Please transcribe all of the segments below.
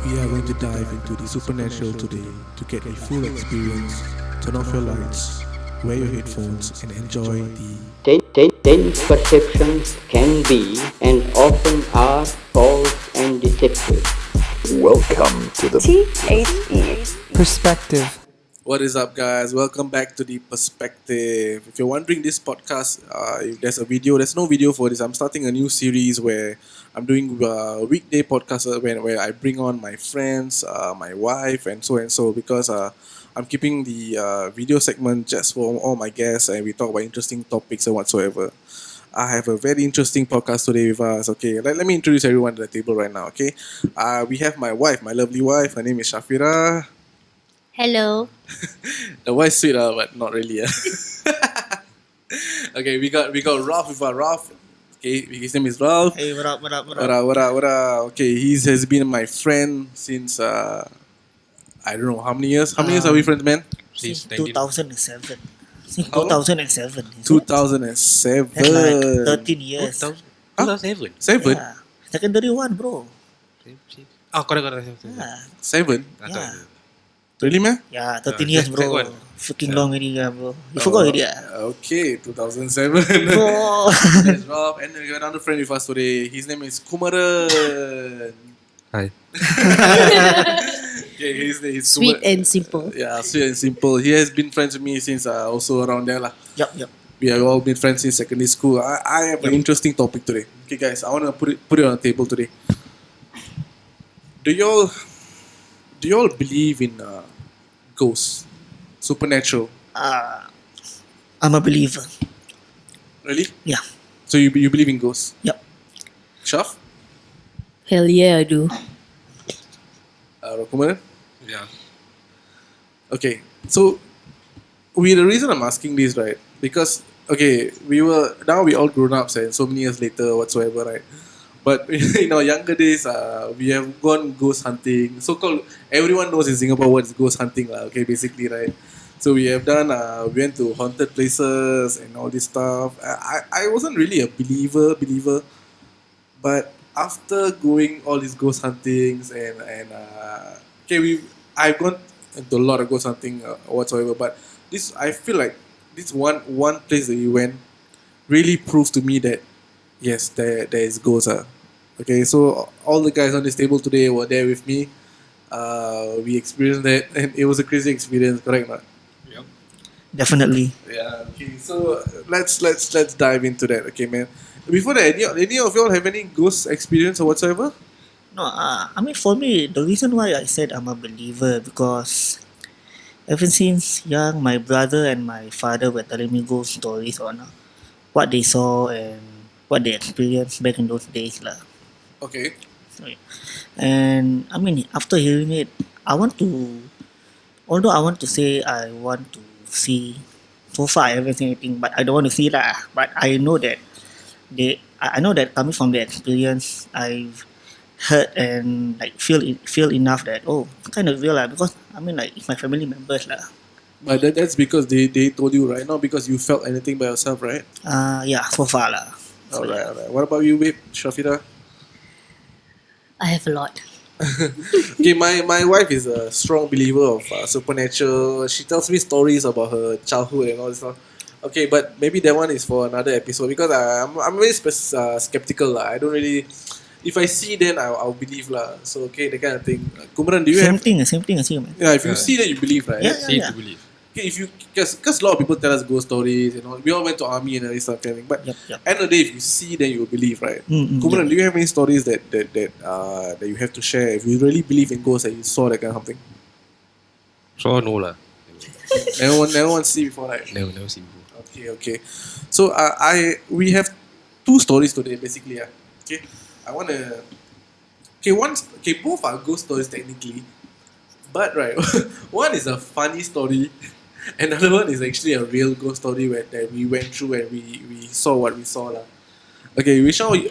We are going to dive into the supernatural today to get a full experience. Turn off your lights, wear your headphones, and enjoy the Dense perceptions can be and often are false and deceptive. Welcome to the THE. Perspective. What is up, guys? Welcome back to the Perspective. If you're wondering this podcast, if there's a video, there's no video for this. I'm starting a new series where I'm doing weekday podcast where I bring on my friends, my wife, and so because I'm keeping the video segment just for all my guests and we talk about interesting topics and whatsoever. I have a very interesting podcast today with us. Okay, let me introduce everyone to the table right now. Okay, we have my wife, my lovely wife. Her name is Shafira. Hello. The voice sweet, but not really. Okay, we got Ralph with our Ralph. Okay, his name is Ralph. Hey, what up, what up, what What up? up, what up, what up? Okay, he has been my friend since I don't know how many years. How many years are we friends, man? Since Since 2007. Since How long? 2007. is it? 2007. That's like 13 years. 2007. 7? Yeah. Secondary one, bro. Oh, correct. Yeah. 7? Yeah. Really, man? Yeah, 13 Ah, years, sec bro. one. Freaking long already, yeah, bro. You forgot already, yeah. Okay, 2007. Bro. That's Ralph, and we got another friend with us today. His name is Kumaran. Hi. Okay, his name is Sweet Kumaran. and simple. Yeah, sweet and simple. He has been friends with me since also around there lah. Yup. We have all been friends since secondary school. I have an interesting topic today. Okay, guys, I want to put it on the table today. Do y'all believe in ghosts, supernatural? I'm a believer. Really? Yeah. So you believe in ghosts? Yup. Shaf? Hell yeah, I do. Kumaran? Yeah. Okay, so the reason I'm asking this, right? Because okay, we all grown ups and so many years later whatsoever, right? But in our younger days, we have gone ghost hunting. So called everyone knows in Singapore what is ghost hunting, lah. Okay, basically, right? So we have done. We went to haunted places and all this stuff. I wasn't really a believer, but after going all these ghost huntings and okay, I've gone into a lot of ghost hunting whatsoever. But this I feel like this one place that you went really proves to me that yes, there is ghosts. Okay, so all the guys on this table today were there with me. We experienced that, and it was a crazy experience. Correct, not? Definitely. Yeah. Okay. So let's dive into that. Okay, man. Before that, any of y'all have any ghost experience or whatsoever? No, I mean, for me, the reason why I said I'm a believer because ever since young, my brother and my father were telling me ghost stories on what they saw and what they experienced back in those days, lah. Okay. And I mean, after hearing it, although I want to say I want to see, so far I haven't seen anything, but I don't want to see lah. But I know that I know that coming from the experience, I've heard and like feel enough that kind of real lah. Because I mean, like it's my family members lah. But that's because they told you, right? Not because you felt anything by yourself, right? Yeah, so far lah. So, Alright. What about you, babe? Shafira? I have a lot. Okay, my wife is a strong believer of supernatural. She tells me stories about her childhood and all this stuff. Okay, but maybe that one is for another episode because I'm very skeptical lah. I don't really. If I see, then I'll believe lah. So okay, that kind of thing. Kumaran, do you same have? thing as you, man. Yeah, if you see, then you believe, right? Yeah. Safe to believe. Okay, if you because a lot of people tell us ghost stories, you know, we all went to army and all this stuff, kind of thing. But Yup. end of the day, if you see, then you will believe, right? Yeah. Kumaran, do you have any stories that you have to share? If you really believe in ghosts and you saw that kind of thing, So no lah. never one see before, right? Never seen before. Okay. So we have two stories today, basically. Okay, I wanna. Okay, both are ghost stories technically, but right, one is a funny story, another one is actually a real ghost story where that we went through and we saw what we saw lah. Okay, which one?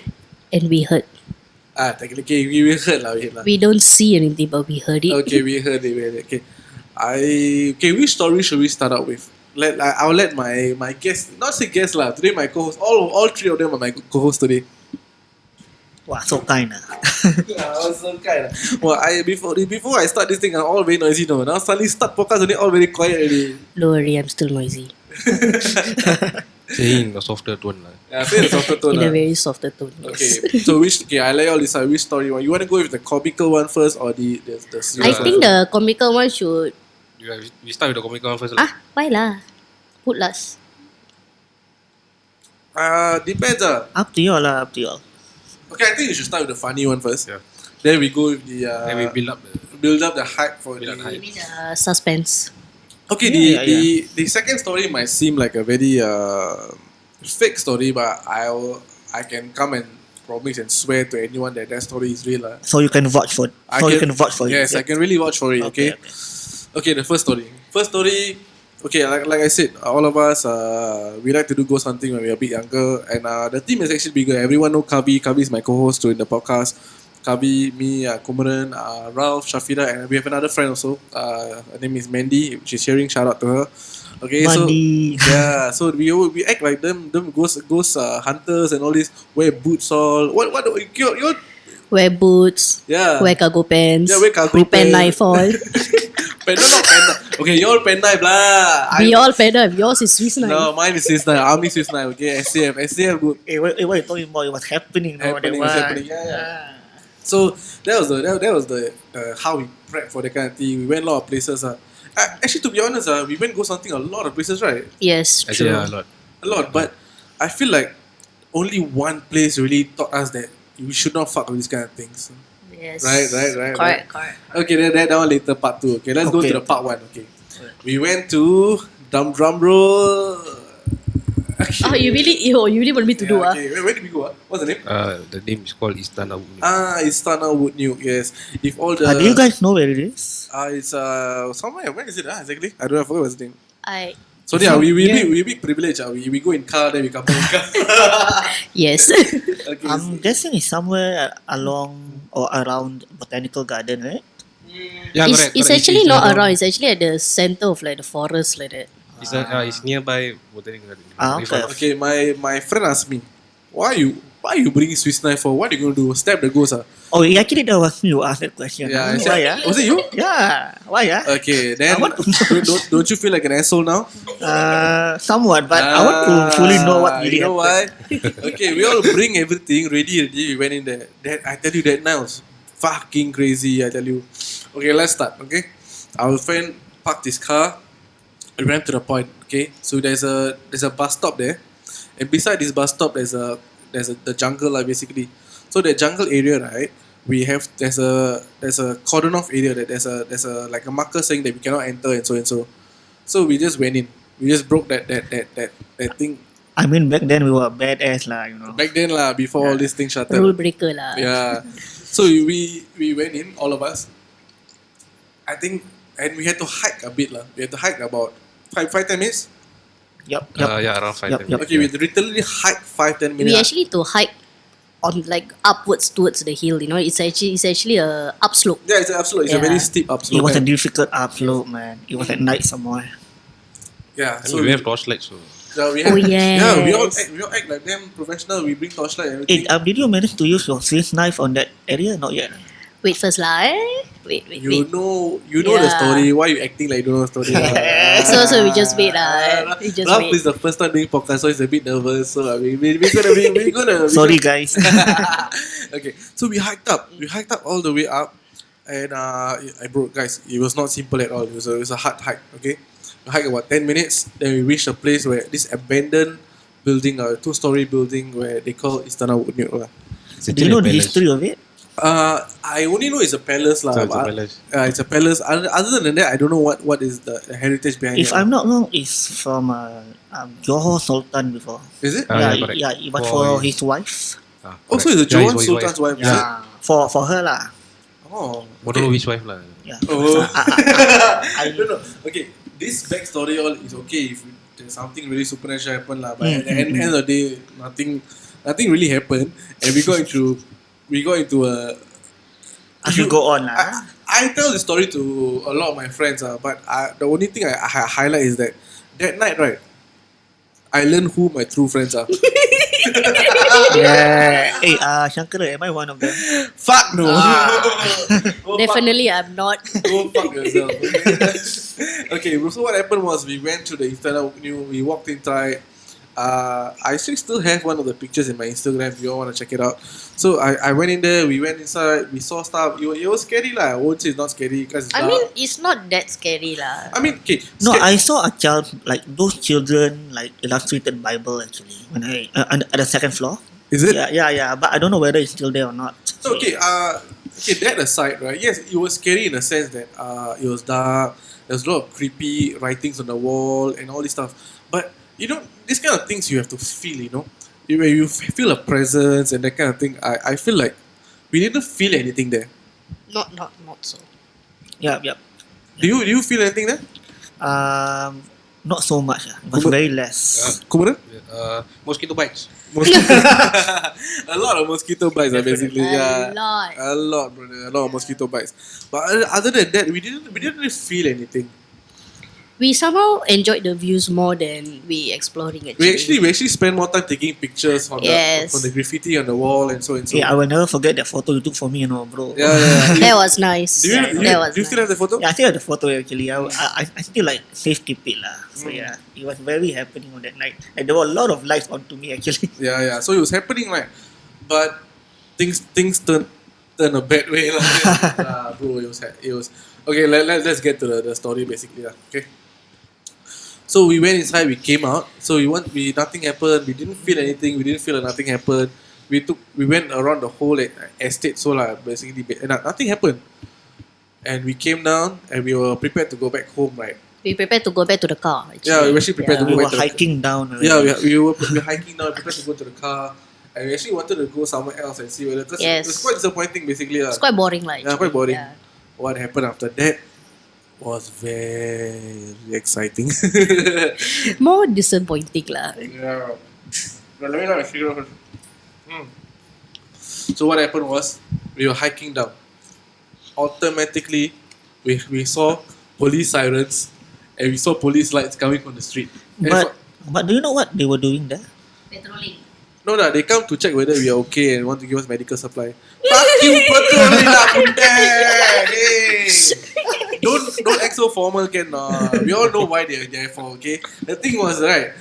And we heard. Technically we heard lah. We don't see anything, but we heard it. Okay, we heard it. Okay, which story should we start out with? I'll let my guest, not say guest lah. Today my co-host, all three of them are my co-hosts today. Wow, so kind. I was so kind. Well, before I start this thing, I'm all very noisy now. Now suddenly start podcast, only all very quiet already. Don't worry, I'm still noisy. Saying a softer tone lah. Yeah, say the softer tone. In a lah. very softer tone. Yes. Okay, so I let you all decide which story one. You want to go with the comical one first or the serious I one think first? the comical one should. We start with the comical one first lah. Why lah? Put last. Depends. Up to you all lah, up to you all. Okay, I think you should start with the funny one first. Yeah. Then we go with the Then we build up the. build up the hype for Build up the. hype. Maybe the suspense. Okay, Yeah, the second story might seem like a very fake story, but I can come and promise and swear to anyone that story is real. So you can vouch for. You can vouch for yes, it. I can really vouch for it. Okay. Okay, the first story. First story. Okay, like I said, all of us we like to do ghost hunting when we are a bit younger, and the team is actually bigger. Everyone know Kavi. Kavi is my co-host in the podcast. Kavi, me, Kumaran, Ralph, Shafira, and we have another friend also. Her name is Mandy. She's sharing. Shout out to her. Okay, Mandy. so yeah, so we act like them ghost hunters and all this. Wear boots all. What you Wear boots. yeah. Wear cargo pants. Yeah, wear cargo with pen pants. knife all. Pen, not pen knife. Okay, you all pen knife lah. We all pen knife. Yours is Swiss knife. No, mine is Swiss knife. Army Swiss knife. Okay, SCF good. What you talking about? It was happening. No, Happening, that it's one. happening. Yeah. So that was the how we prep for the kind of thing. We went a lot of places. Actually, to be honest, we went go something a lot of places, right? Yes, Actually, true. yeah, a lot. A lot, but I feel like only one place really taught us that we should not fuck with these kind of things. Yes. Right. Correct. Okay, that one later part 2. Okay, let's go Okay. to the part 1. Okay, we went to drum roll. Okay. Oh, you really want me to do Okay, where did we go? What's the name? The name is called Istana Wood. Istana Wood Nuke. Yes. If all the Do you guys know where it is? it's somewhere. Where is it? Exactly. I don't know. I forgot what's the name. I So yeah, we big privilege. We go in car, then we come back in car. yes. Okay. I'm guessing it's somewhere along or around Botanical Garden, right? Yeah, it's correct. it's actually not around. It's actually at the center of like the forest like that. It's nearby Botanical Garden. Okay. Okay, my friend asked me, why you bringing Swiss knife for? What are you gonna do? Stab the ghost? Oh, actually, that was me who asked that question. Yeah, I Why? said, was it you? Yeah. Why? Okay, then I want to don't you feel like an asshole now? Somewhat, but I want to fully know what really you know happened. why? Okay, we all bring everything ready. We went in there. I tell you that night was fucking crazy. I tell you. Okay, let's start. Okay, our friend parked his car. We ran to the point. Okay, so there's a bus stop there, and beside this bus stop there's the jungle like basically. So the jungle area, right? There's a cordon off area that there's a like a marker saying that we cannot enter and so and so. So we just went in. We just broke that thing I mean, back then we were badass lah, you know. back then lah, before all these things shut Rule up. breaker lah. Yeah. So we went in, all of us. I think, and we had to hike a bit lah. We had to hike about 5-10 minutes. Yup. Yeah, around 5 Yup, 10 yup. Okay, we literally hike 5-10 minutes. We actually to hike on like upwards towards the hill. You know, it's actually a upslope. Yeah, it's an upslope. It's a Yeah. very steep upslope. It was a and- difficult upload, man. It was at night somewhere. yeah. So we have torchlight, so we had, Oh, yeah, we all yes. act like them professional. We bring torchlight and Hey, everything. did you manage to use your Swiss knife on that area? Not yet. Wait first lah. Wait. You know the Yeah. story. Why you acting like you don't know the story? So we just wait lah. We just Ralph wait. is the first time doing podcast, so he's a bit nervous. So we're gonna Sorry, guys. Okay, so we hiked up. We hiked up all the way up, and I broke, guys. It was not simple at all. It was a hard hike. Okay, we hiked about 10 minutes. Then we reached a place where this abandoned building, a 2-story building, where they call Istana Wood Nuke lah. Do you know the history of it? I only know it's a palace lah. So it's a but- palace. It's a palace. Other than that, I don't know what is the heritage behind If it. I'm not wrong, it's from Johor Sultan before. Is it? Yeah, correct. It was For for his wife. Also, it's a Yeah, Johan his Sultan's wife. is it? Yeah, for her lah. Oh, I don't know which wife lah. Yeah. Oh. I I don't know. Okay, this backstory all is okay if there's something really supernatural happen lah. But at the end of the day, nothing really happened, and we got into a. I should go on lah. I tell the story to a lot of my friends, but the only thing I highlight is that night, right, I learned who my true friends are. Yeah. Hey, Shankar, am I one of them? Fuck no. Go Definitely, I'm not. Go fuck yourself. Okay, so what happened was we went to the internal. We walked inside. I actually still have one of the pictures in my Instagram if you all want to check it out. So I went in there, we went inside, we saw stuff. It was scary lah. I won't say it's not scary because it's I dark. mean, it's not that scary lah. I mean, okay. No, I saw a child, like those children, like illustrated Bible actually, when I at the second floor. Is it? Yeah. But I don't know whether it's still there or not. So, okay, that aside, right? Yes, it was scary in the sense that it was dark. There's a lot of creepy writings on the wall and all this stuff. But you know, these kind of things you have to feel. You know, when you feel a presence and that kind of thing. I feel like we didn't feel anything there. Not so. Yeah. Do you feel anything there? Not so much. It was very less. Kumaran? Mosquito bites. A lot of mosquito bites, basically. A Yeah, lot. a lot, brother. A lot of mosquito bites. But other than that, we didn't really feel anything. We somehow enjoyed the views more than we exploring actually. We actually spent more time taking pictures from Yes. the graffiti on the wall and so and so. Yeah, I will never forget that photo you took for me, bro. Yeah. That was nice. Do you still have the photo? Yeah, I still have the photo actually. I still like safe keep it lah. So yeah, it was very happening on that night. And there were a lot of lights onto me actually. Yeah. So it was happening, right? But things turn a bad way, lah. Bro, it was okay. Let's get to the story basically, lah. Okay. So we went inside, we came out. So nothing happened. We didn't feel anything. We didn't feel that nothing happened. We went around the whole estate, so basically, and nothing happened. And we came down, and we were prepared to go back home, right? We prepared to go back to the car. Actually. Yeah, we were actually prepared to We go were back to the hiking down. already. Yeah, we were hiking down, prepared to go to the car, and we actually wanted to go somewhere else and see whether. Because Yes. it was quite disappointing, basically. It's quite boring, like. Yeah, quite boring. Yeah. What happened after that was very exciting. More disappointing lah. Yeah. But let me know figure out. So what happened was we were hiking down. Automatically, we saw police sirens and we saw police lights coming from the street. And But do you know what they were doing there? Patrolling. no, they come to check whether we are okay and want to give us medical supply. Fuck you, patrolling lah, pundak. Hey, don't act so formal, can we all know why they are there for. Okay, the thing was right.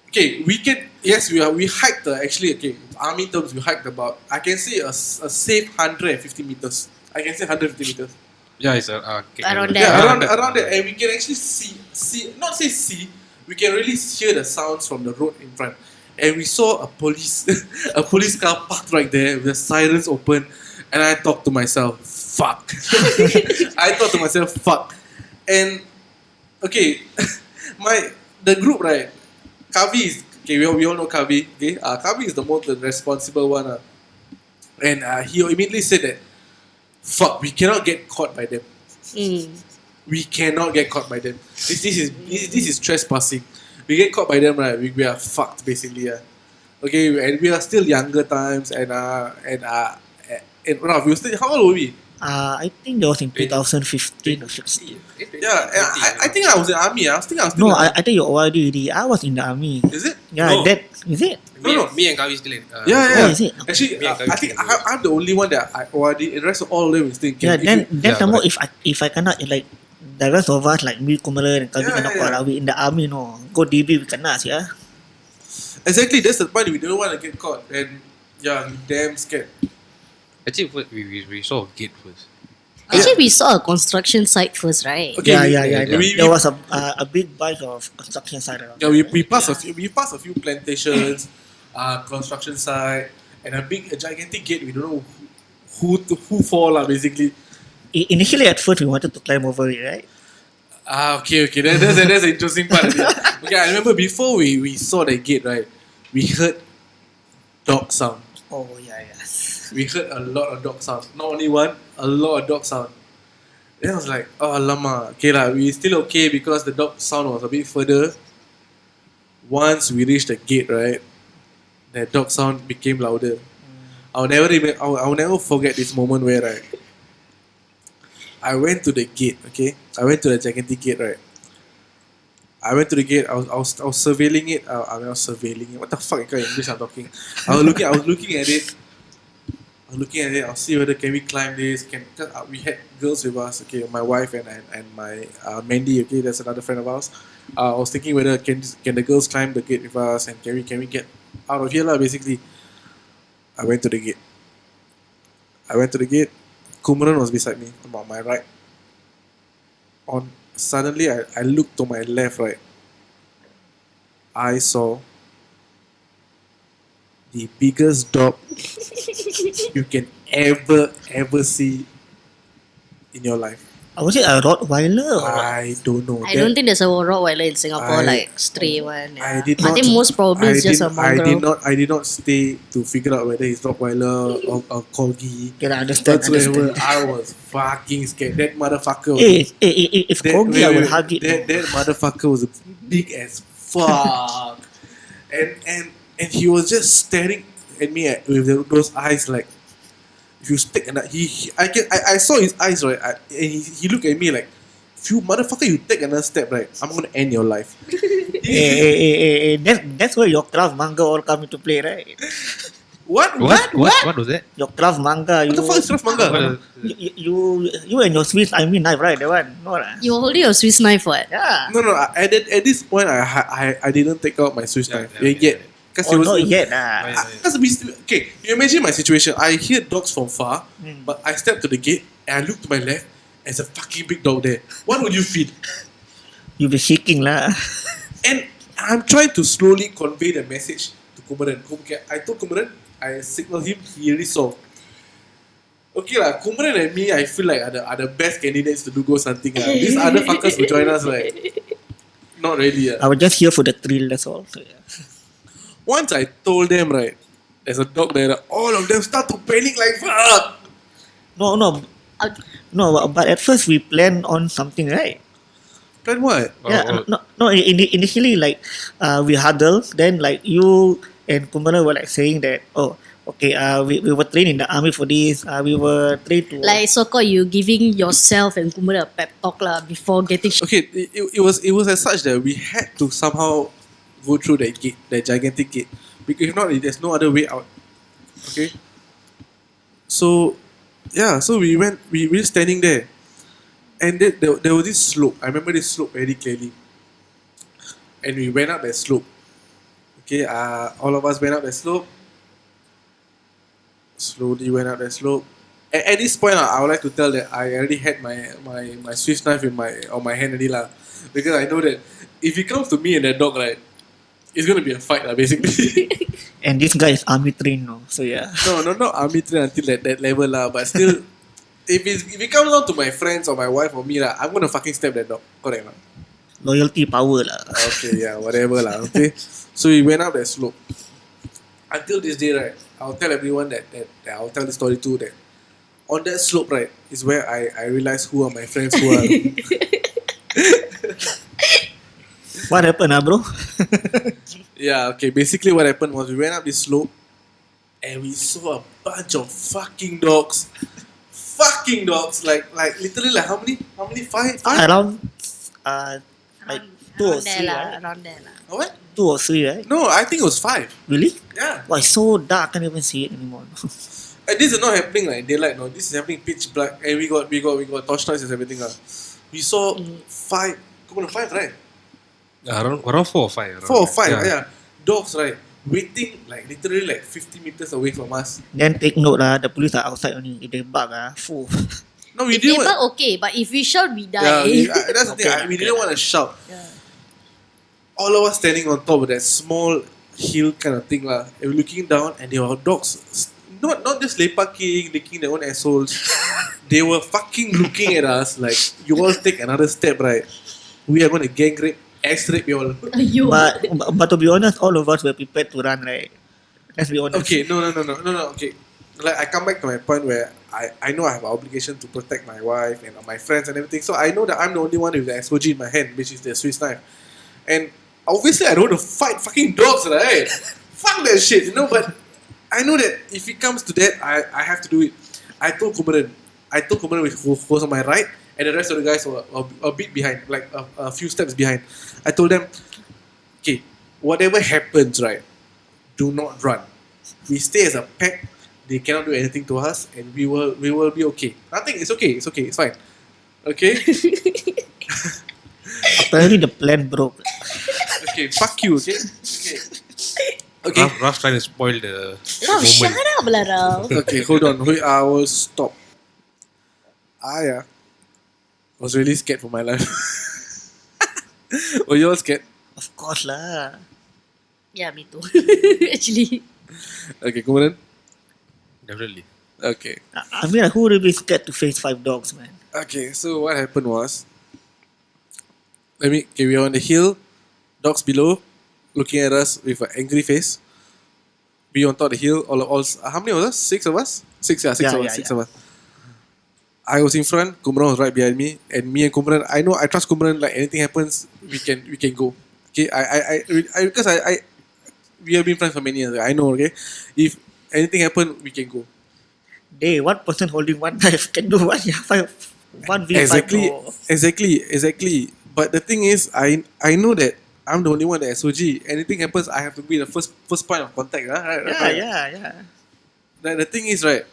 Okay, we hiked actually. Okay, army terms we hiked about. I can say a safe 150 meters. I can say 150 meters. Yeah, it's Around there. Yeah, around there, and we can actually see, not say see, we can really hear the sounds from the road in front. And we saw a police car parked right there with the sirens open, and I thought to myself, fuck. And okay, the group, right, Kavi is okay, we all know Kavi, okay? Kavi is the most responsible one. And he immediately said that, fuck, we cannot get caught by them. We cannot get caught by them. This is trespassing. We get caught by them, right? We are fucked basically. Okay, and we are still younger times, and Ralph, we were still, how old were we? I think that was in 2015 or 16. Yeah, I think I was in army. I was still. No, I think you ORD already. I was in the army. Is it? Yeah, No. that is it. No. Me and Kavi still in. Yeah. Oh, is it? Actually, Me and Kavi I think still in. I'm the only one that I ORD. And the rest of all of them is still in Yeah, camp. then some more if I cannot like the rest of us like me, Kumaran and Kavi Yeah, cannot yeah. we in the army no. Go DB we cannot yeah. Exactly, that's the point. We don't want to get caught, and yeah, we damn scared. Actually, first we saw a gate first. Actually, we saw a construction site first, right? Okay, Yeah. we- There was a big bunch of construction site around. Yeah, we passed a few plantations, construction site, and a gigantic gate. We don't know who for lah basically. Initially at first we wanted to climb over it, right? Okay. That's the interesting part. Okay, I remember before we saw the gate, right? We heard dog sound. Oh yeah. We heard a lot of dog sound. Not only one, a lot of dog sound. Then I was like, oh lama. Okay lah, we still okay because the dog sound was a bit further. Once we reached the gate, right, the dog sound became louder. I'll never forget this moment where I went to the gate, okay? I went to the gigantic gate, right? I went to the gate. I was surveilling it. I was surveilling it. What the fuck kind of English I'm talking? I was looking at it. I'll see whether can we climb this. Cause, we had girls with us. Okay, my wife and my Mandy. Okay, that's another friend of ours. I was thinking whether can the girls climb the gate with us and can we get out of here lah. Basically, I went to the gate. Kumaran was beside me on my right. Suddenly I looked to my left, right. I saw the biggest dog you can ever see in your life. Was it a Rottweiler? Or I don't know. I don't think there's a Rottweiler in Singapore, like stray one. I Yeah. did I not. think most probably it's just a mongrel. I did not stay to figure out whether it's Rottweiler or Corgi. Can I understand? Whatsoever. I was fucking scared. That motherfucker. If Corgi, I will hug it. That motherfucker was big as fuck, and he was just staring at me with those eyes like, if you stick and I saw his eyes, right, and he looked at me like, if you motherfucker you take another step, right, I'm gonna end your life. That's where your Krav Maga all come into play, right? What What was that? Your Krav Maga. What the fuck is Krav Maga? You and your Swiss Army knife, right? That one, no, right? You're holding a Swiss knife, what? Yeah. No, at this point I didn't take out my Swiss knife yet. Because Not yet. Okay, you imagine my situation. I hear dogs from far, but I step to the gate and I look to my left. There's a fucking big dog there. What would you feel? You be shaking lah. And I'm trying to slowly convey the message to Kumaran. I told Kumaran, I signaled him, he already saw. Okay lah, Kumaran and me, I feel like are the best candidates to do ghost hunting. These other fuckers will join us, right? Not really. I was just here for the thrill, that's all. So, yeah. Once I told them, right, there's a dog there, all of them start to panic like fuck. No, but at first we planned on something, right? Then what? Initially, like, we huddled, then, like, you and Kumaran were, like, saying that, we were trained in the army for this, we were trained to... Like, so-called you giving yourself and Kumaran a pep talk lah before getting Okay, it was as such that we had to somehow go through that gate, that gigantic gate. Because if not, there's no other way out. Okay? So, yeah, so we were standing there. And there was this slope. I remember this slope very clearly. And we went up that slope. Okay, all of us went up that slope. Slowly went up that slope. At this point, I would like to tell that I already had my Swiss knife on my hand already lah. Because I know that if it comes to me and that dog, right, it's gonna be a fight lah, basically. And this guy is army trained, no? So yeah. No, not army trained until that level lah. But still, if it comes down to my friends or my wife or me lah, I'm gonna fucking stab that dog. Correct lah. Loyalty power lah. Okay, yeah, whatever lah. Okay, so we went up that slope. Until this day, right, I'll tell everyone that I'll tell the story too. That on that slope, right, is where I realized who are my friends, who are. What happened, bro? Yeah, okay. Basically, what happened was we went up this slope and we saw a bunch of fucking dogs. Fucking dogs. Like literally, like how many? Five? Around, like 2 or around 3, there lah, right? around there lah. What? 2 or 3, right? No, I think it was 5. Really? Yeah. Why so dark? I can't even see it anymore. And this is not happening like daylight. No, this is happening pitch black. And we got torchlights and everything. We saw 5. Come on, 5, right? Around 4 or 5. Around 4 or 5. Yeah. Yeah. Dogs, right? Waiting like literally like 50 meters away from us. Then take note, the police are outside only. If they bug, fool. No, we If they didn't. bark, okay, but if we shout, we Yeah, die. that's the thing. We didn't want to shout. Yeah. All of us standing on top of that small hill kind of thing lah. And we're looking down, and there were dogs. Not just lepaking, licking their own assholes. They were fucking looking at us like, you all take another step, right? We are going to gang rape, rape you all. You. But to be honest, all of us were prepared to run, right? Let's be honest. Okay, no. Okay, like I come back to my point where I know I have an obligation to protect my wife and my friends and everything. So I know that I'm the only one with the SOG in my hand, which is the Swiss knife. And obviously I don't want to fight fucking dogs, right? Fuck that shit, you know. But I know that if it comes to that, I have to do it. I told Kumaran who was on my right, and the rest of the guys were a bit behind, like a few steps behind. I told them, okay, whatever happens, right, do not run. We stay as a pack. They cannot do anything to us, and we will be okay. Nothing. It's okay. It's okay. It's fine. Okay. Apparently the plan broke. Okay. Fuck you. Okay. Okay. Okay. Ralph trying to spoil the Ralph, shut moment. up lah, Ralph. Okay. Hold on. Wait, I will stop. I was really scared for my life. Were you all scared? Of course lah. Yeah, me too. Actually. Okay, Kumaran. Definitely. Okay. I mean, who would be scared to face 5 dogs, man? Okay, so what happened was, okay, we are on the hill, dogs below, looking at us with an angry face. We on top of the hill, all how many of us? 6 of us? 6 of us. 6 of us. I was in front, Kumaran was right behind me, and me and Kumaran, I trust Kumaran, like anything happens, we can go. Okay, because we have been friends for many years, I know, okay? If anything happen, we can go. They, one person holding one knife can do one, yeah, 1v5. Exactly. But the thing is, I know that I'm the only one that SOG. Anything happens, I have to be the first point of contact. Right? Yeah. The thing is, right,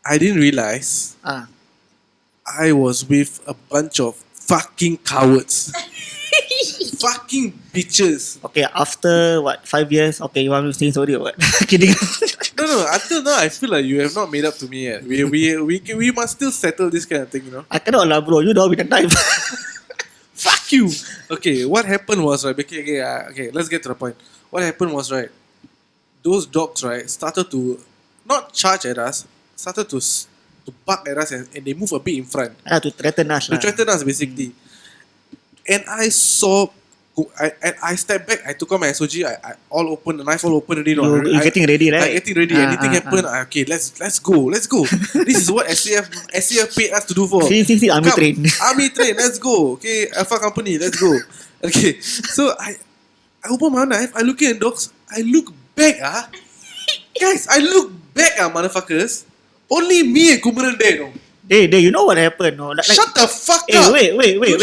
I didn't realize I was with a bunch of fucking cowards. Fucking bitches. Okay, after what, 5 years? Okay, you want me to say sorry or what? Kidding. No. Until now, I feel like you have not made up to me yet. We must still settle this kind of thing, you know. I cannot lah, bro. You don't with the knife. Fuck you. Okay, what happened was, right. Okay, let's get to the point. What happened was, right, those dogs, right, started to not charge at us, started to bark at us, and they move a bit in front To threaten us to lah. threaten us basically. And I saw. I stepped back. I took out my SOG. I all open the knife, all open already. You getting ready, right? I'm getting ready. Anything happen? Okay, let's go. This is what SCF paid us to do for. See, army Come, train. Army train. Let's go. Okay, Alpha Company. Let's go. Okay, so I open my knife. I look at the dogs. I look back. Guys, I look back. Motherfuckers. Only me and Kumaran there. No? Hey, you know what happened? No? Shut the fuck Hey, up. wait.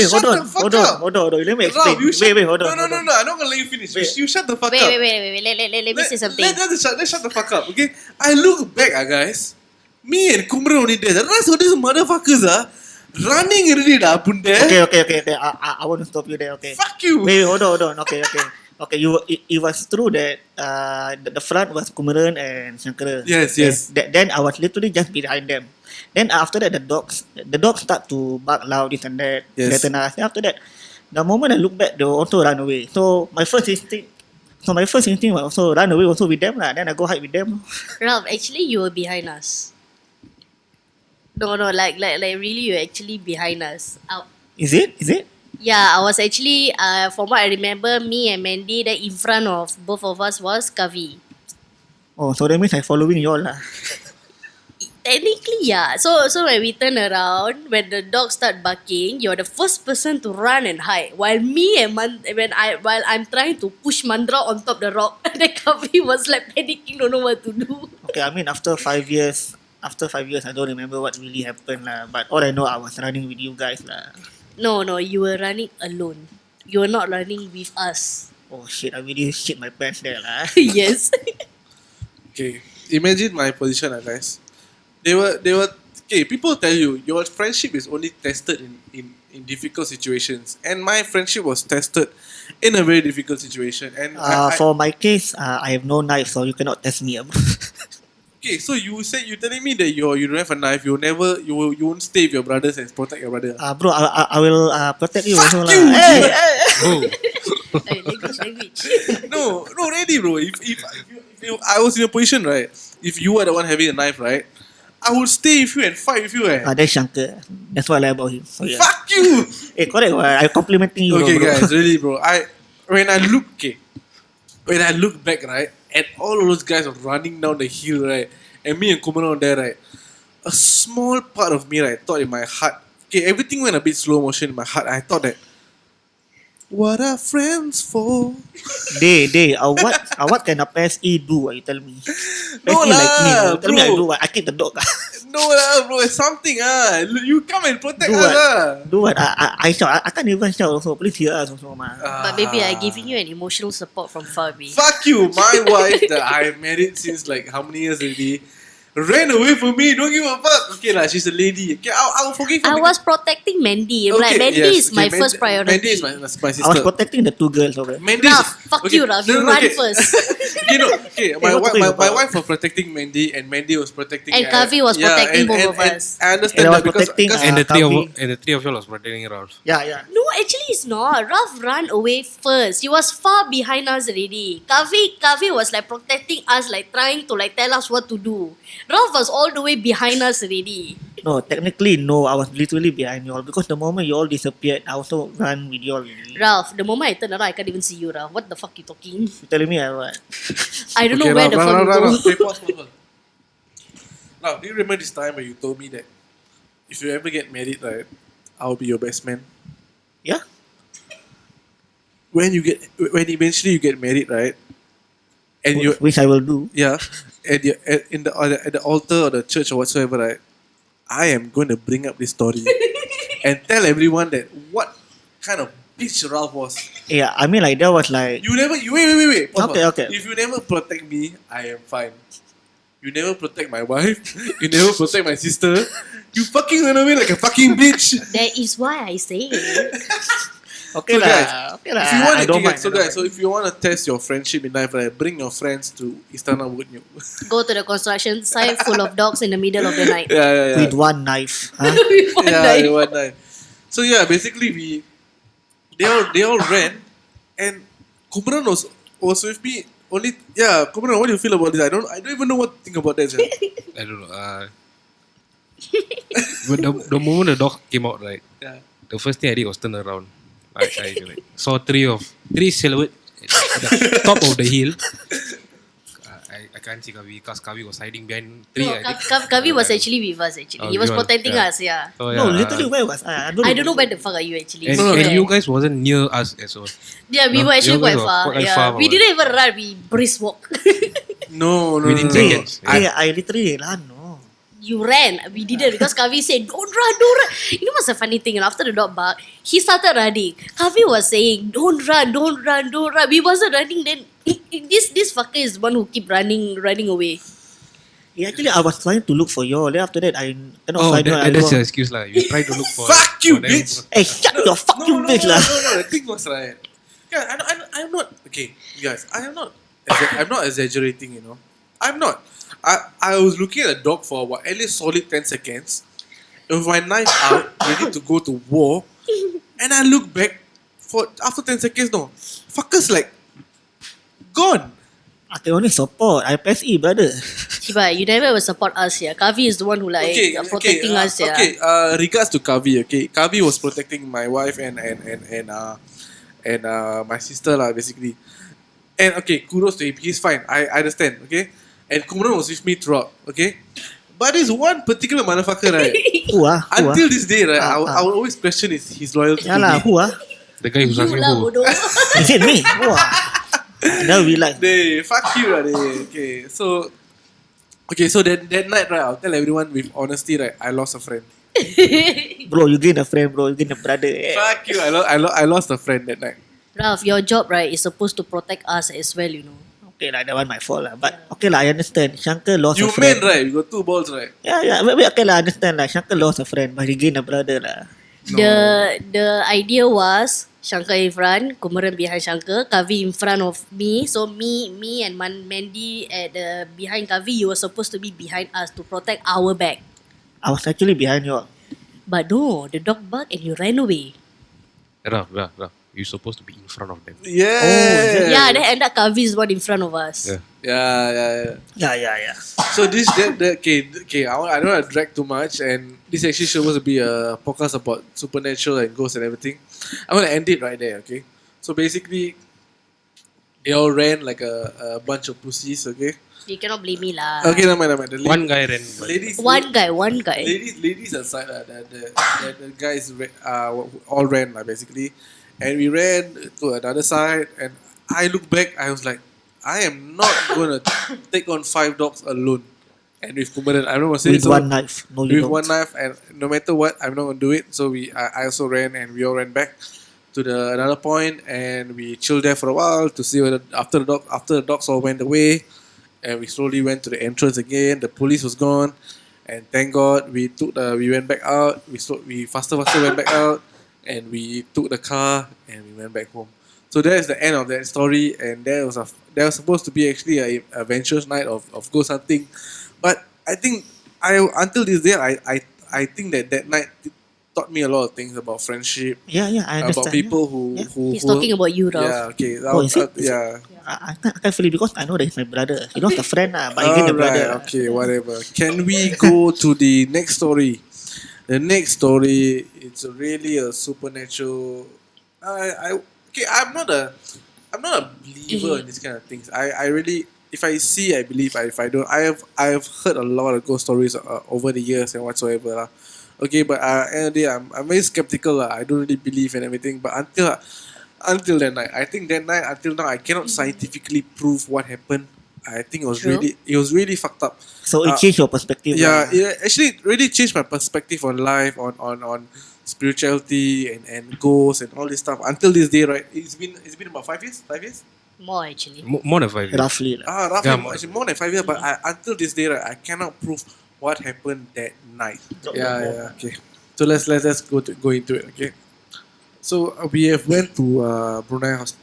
Shut Hold the fuck on. up. Hold on. Let me Ralph, explain. Wait, hold on. No. I'm not gonna let you finish. Wait. You shut the fuck Wait, up. let me say something. Let's shut the fuck up, okay? I look back, guys. Me and Kumaran only there. The rest of these motherfuckers running already, bunda. Okay. I want to stop you there. Okay. Fuck you. Wait, hold on. Okay. Okay, it was true that the front was Kumaran and Shankara. Yes. Then I was literally just behind them. Then after that, the dogs start to bark loud, this and that, Yes. threaten us. Then after that, the moment I look back, they also run away. So my first instinct was also run away also with them lah. Then I go hide with them. Ralph, actually you were behind us. No, like really you're actually behind us. Is it? Yeah, I was actually from what I remember, me and Mandy, then in front of both of us was Kavi. Oh, so that means I following you all lah. Technically, yeah. So when we turn around, when the dogs start barking, you're the first person to run and hide. While me and while I'm trying to push Mandra on top the rock, the Kavi was like panicking, don't know what to do. Okay, I mean after 5 years, I don't remember what really happened lah. But all I know, I was running with you guys lah. No, you were running alone. You were not running with us. Oh shit, I really shit my pants there lah. Yes. Okay, imagine my position, guys. They were. Okay, people tell you your friendship is only tested in difficult situations, and my friendship was tested in a very difficult situation. And For my case, I have no knife, so you cannot test me. okay, so you're telling me that you don't have a knife. You won't stay with your brothers and protect your brother. Bro, I will protect you Fuck also you, lah. Hey, Oh, Hey, language. No, really, bro. If I was in a position, right? If you are the one having a knife, right? I would stay with you and fight with you, That's Shankar. That's what I like about him. So yeah. Fuck you. Correct. I'm complimenting you. Okay, bro. guys, really, bro. When I look back, right, and all of those guys are running down the hill, right, and me and Kumaran there, right, a small part of me, right, thought in my heart, okay, everything went a bit slow motion in my heart. I thought that, what are friends for? What can a PSE do? You tell me. No PSE like me. lah, You tell me I bro. do what? I kick the dog. No lah, bro. It's something You come and protect Do us what? lah. Do what? I shout. I can't even shout also. Please hear us also, ma. But baby, I giving you an emotional support from far away. Fuck you, my wife that I married since like how many years already ran away from me. Don't give a fuck. Okay lah, she's a lady. Okay, I'll forgive her. I was protecting Mandy. Like Mandy is my first priority. Mandy is my I sister. was protecting the two girls, okay? Mandy is Ralph, fuck you, Ralph. You run first. Okay, my what's going my on? wife was protecting Mandy, and Mandy was protecting. And Kavi was protecting both of us. I understand And I was that because protecting, And the three Kavi. of you was protecting Ralph. Yeah. No, actually it's not. Ralph ran away first. He was far behind us already. Kavi was like protecting us, like trying to like tell us what to do. Ralph was all the way behind us already. No, technically no. I was literally behind you all because the moment you all disappeared, I also ran with you all. You Ralph, the moment I turn around, I can't even see you, Ralph. What the fuck you talking? telling me I what? I don't know where the fuck you go. Okay, pause. Now, do you remember this time when you told me that if you ever get married, right, I'll be your best man? Yeah. When eventually you get married, right, and you Which I will do. yeah, at the altar or the church or whatsoever, right, I am going to bring up this story and tell everyone that what kind of bitch Ralph was. Yeah, I mean like that was like You never, wait. Pause, Okay, pause. okay. If you never protect me, I am fine. You never protect my wife. You never protect my sister. You fucking run away like a fucking bitch. That is why I say it. okay So lah. guys, Okay lah. If you want I don't mind. so guys, so if you want to test your friendship in life, right, bring your friends to Istana Woodnew. Go to the construction site full of dogs in the middle of the night. yeah. with one knife. Huh? With one knife. One night. So yeah, basically they all ran, and Kumaran was with me. Kumaran, what do you feel about this? I don't even know what to think about that. I don't know. When the moment the dog came out, right, Yeah. the first thing I did was turn around. I like, saw three silhouette at the top of the hill. I can't see Kavi because Kavi was hiding behind tree. No, I think. Kavi was actually with us actually. Oh, He was you all- protecting yeah. us, yeah. So, No, yeah, literally where was I? I don't know where the fuck are you actually. And, No, and no. you guys wasn't near us as well. Yeah, we No, were actually you guys quite were far. quite Yeah. far We from didn't even run, we brisk walk. No. Within no. seconds. I literally ran. No. You ran. We didn't because Kavi said, don't run. You know what's the funny thing? After the dog bark, he started running. Kavi was saying, don't run. We wasn't running then. This fucker is the one who keep running away. Yeah, actually, I was trying to look for you all. Then after that, I cannot Oh, find you. that's your excuse lah. You try to look for. Fuck you, for them. bitch! Hey, shut your fucking bitch lah. No. The thing was right. Yeah, I'm not. Okay, you guys, I'm not exaggerating. You know, I'm not. I was looking at the dog for what, at least solid 10 seconds. With my knife out, ready to go to war, and I look back for after 10 seconds. No, fuckers like gone. I can only support. I press E, brother. Chiba, you never ever support us, yeah. Kavi is the one who protecting us, yeah. Okay, regards to Kavi, okay. Kavi was protecting my wife and my sister lah, basically. And okay, kudos to him. He's fine. I understand, okay. And Kumaran was with me throughout, okay. But there's one particular motherfucker, right? Who ah? Who ah? Until this day, right, Ah, I will always question his loyalty Yeah to lah, me. who ah? The guy who's You asking lah, who. bodoh. Is it me? Who ah? I never realized. They fuck you, lah. Okay, so that night, right, I'll tell everyone with honesty, right, I lost a friend. Bro, you gain a friend, bro. You gain a brother. Eh. Fuck you, I lost a friend that night. Ralph, your job, right, is supposed to protect us as well, you know. Okay lah, that one my fault lah. But okay lah, I understand. Shankar lost You a friend. man, right? You got 2 balls, right? Yeah. Wait, okay lah, I understand lah. Shankar lost a friend, but he gained a brother lah. The idea was Shankar in front, Kumaran behind Shankar, Kavi in front of me. So me and Mandy at the behind Kavi, you were supposed to be behind us to protect our back. I was actually behind you all. But no, the dog barked and you ran away. Ralph. You're supposed to be in front of them. Yeah. Yeah, then end up Kavi is one in front of us. Yeah. Yeah. So okay. I don't want to drag too much, and this actually supposed to be a podcast about supernatural and ghosts and everything. I'm gonna end it right there. Okay. So basically, they all ran like a bunch of pussies. Okay. You cannot blame me lah. Okay, never mind. The One guy ran. ladies, One guy. ladies aside, the guys all ran basically, and we ran to another side. And I look back, I was like, I am not gonna take on 5 dogs alone. and with Kumaran. I'm not gonna say With so. one knife. No, you With don't. one knife, and no matter what, I'm not gonna do it. So I also ran, and we all ran back to the another point, and we chilled there for a while to see whether after the dogs all went away, and we slowly went to the entrance again. The police was gone, and thank God we went back out. We faster went back out, and we took the car and we went back home. So that is the end of that story, and that was supposed to be actually a adventurous night of ghost hunting, but I think I until this day I think that night taught me a lot of things about friendship, Yeah, I about understand. people Yeah. He's talking about you, Ralph. yeah, okay, Oh, is it? yeah. I can't feel it because I know that he's my brother. He not the friend, but he the brother. Alright, okay, whatever. Can we go to the next story? The next story, it's really a supernatural. I okay. I'm not a believer in these kind of things. I really, if I see, I believe. If I don't, I have heard a lot of ghost stories over the years and whatsoever lah. Okay, but end of the day, I'm very skeptical lah. I don't really believe in everything. But until that night, I think that night until now, I cannot scientifically prove what happened. I think True. it was really fucked up. So it changed your perspective. Yeah, lah. it actually really changed my perspective on life, on spirituality and ghosts and all this stuff. Until this day, right? It's been about 5 years. 5 years? More actually. More than 5 years. Roughly. Lah. Roughly Yeah, actually more than 5 years. But until this day, right, I cannot prove what happened that night. Yeah. Okay. So let's go into it. Okay. So we have went to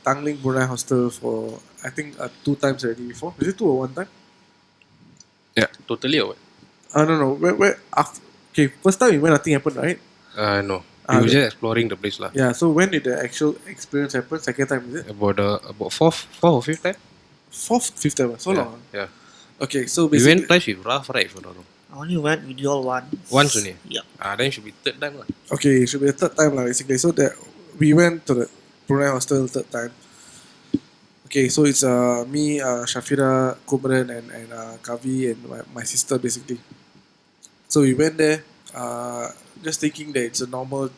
Tangling Brunei Hostel for I think 2 times already before. Is it 2 or 1 time? Yeah, totally or what? No. Where after? Okay, first time we went, nothing happened, right? No. We were the- just exploring the place lah. Yeah. So when did the actual experience happen? Second time, is it? About fourth or fifth time. Fourth, fifth time. So yeah. long. Yeah. Okay. So We basically, went twice with Ralph, right? If I don't know. I only went with you all once. Once only. Yeah. Then should be third time lah. okay, it should be the third time, lah, basically. So that we went to the Brunei hostel third time. Okay, so it's me, Shafira, Kumaran, and Kavi and my sister basically. So we went there, just thinking that it's a normal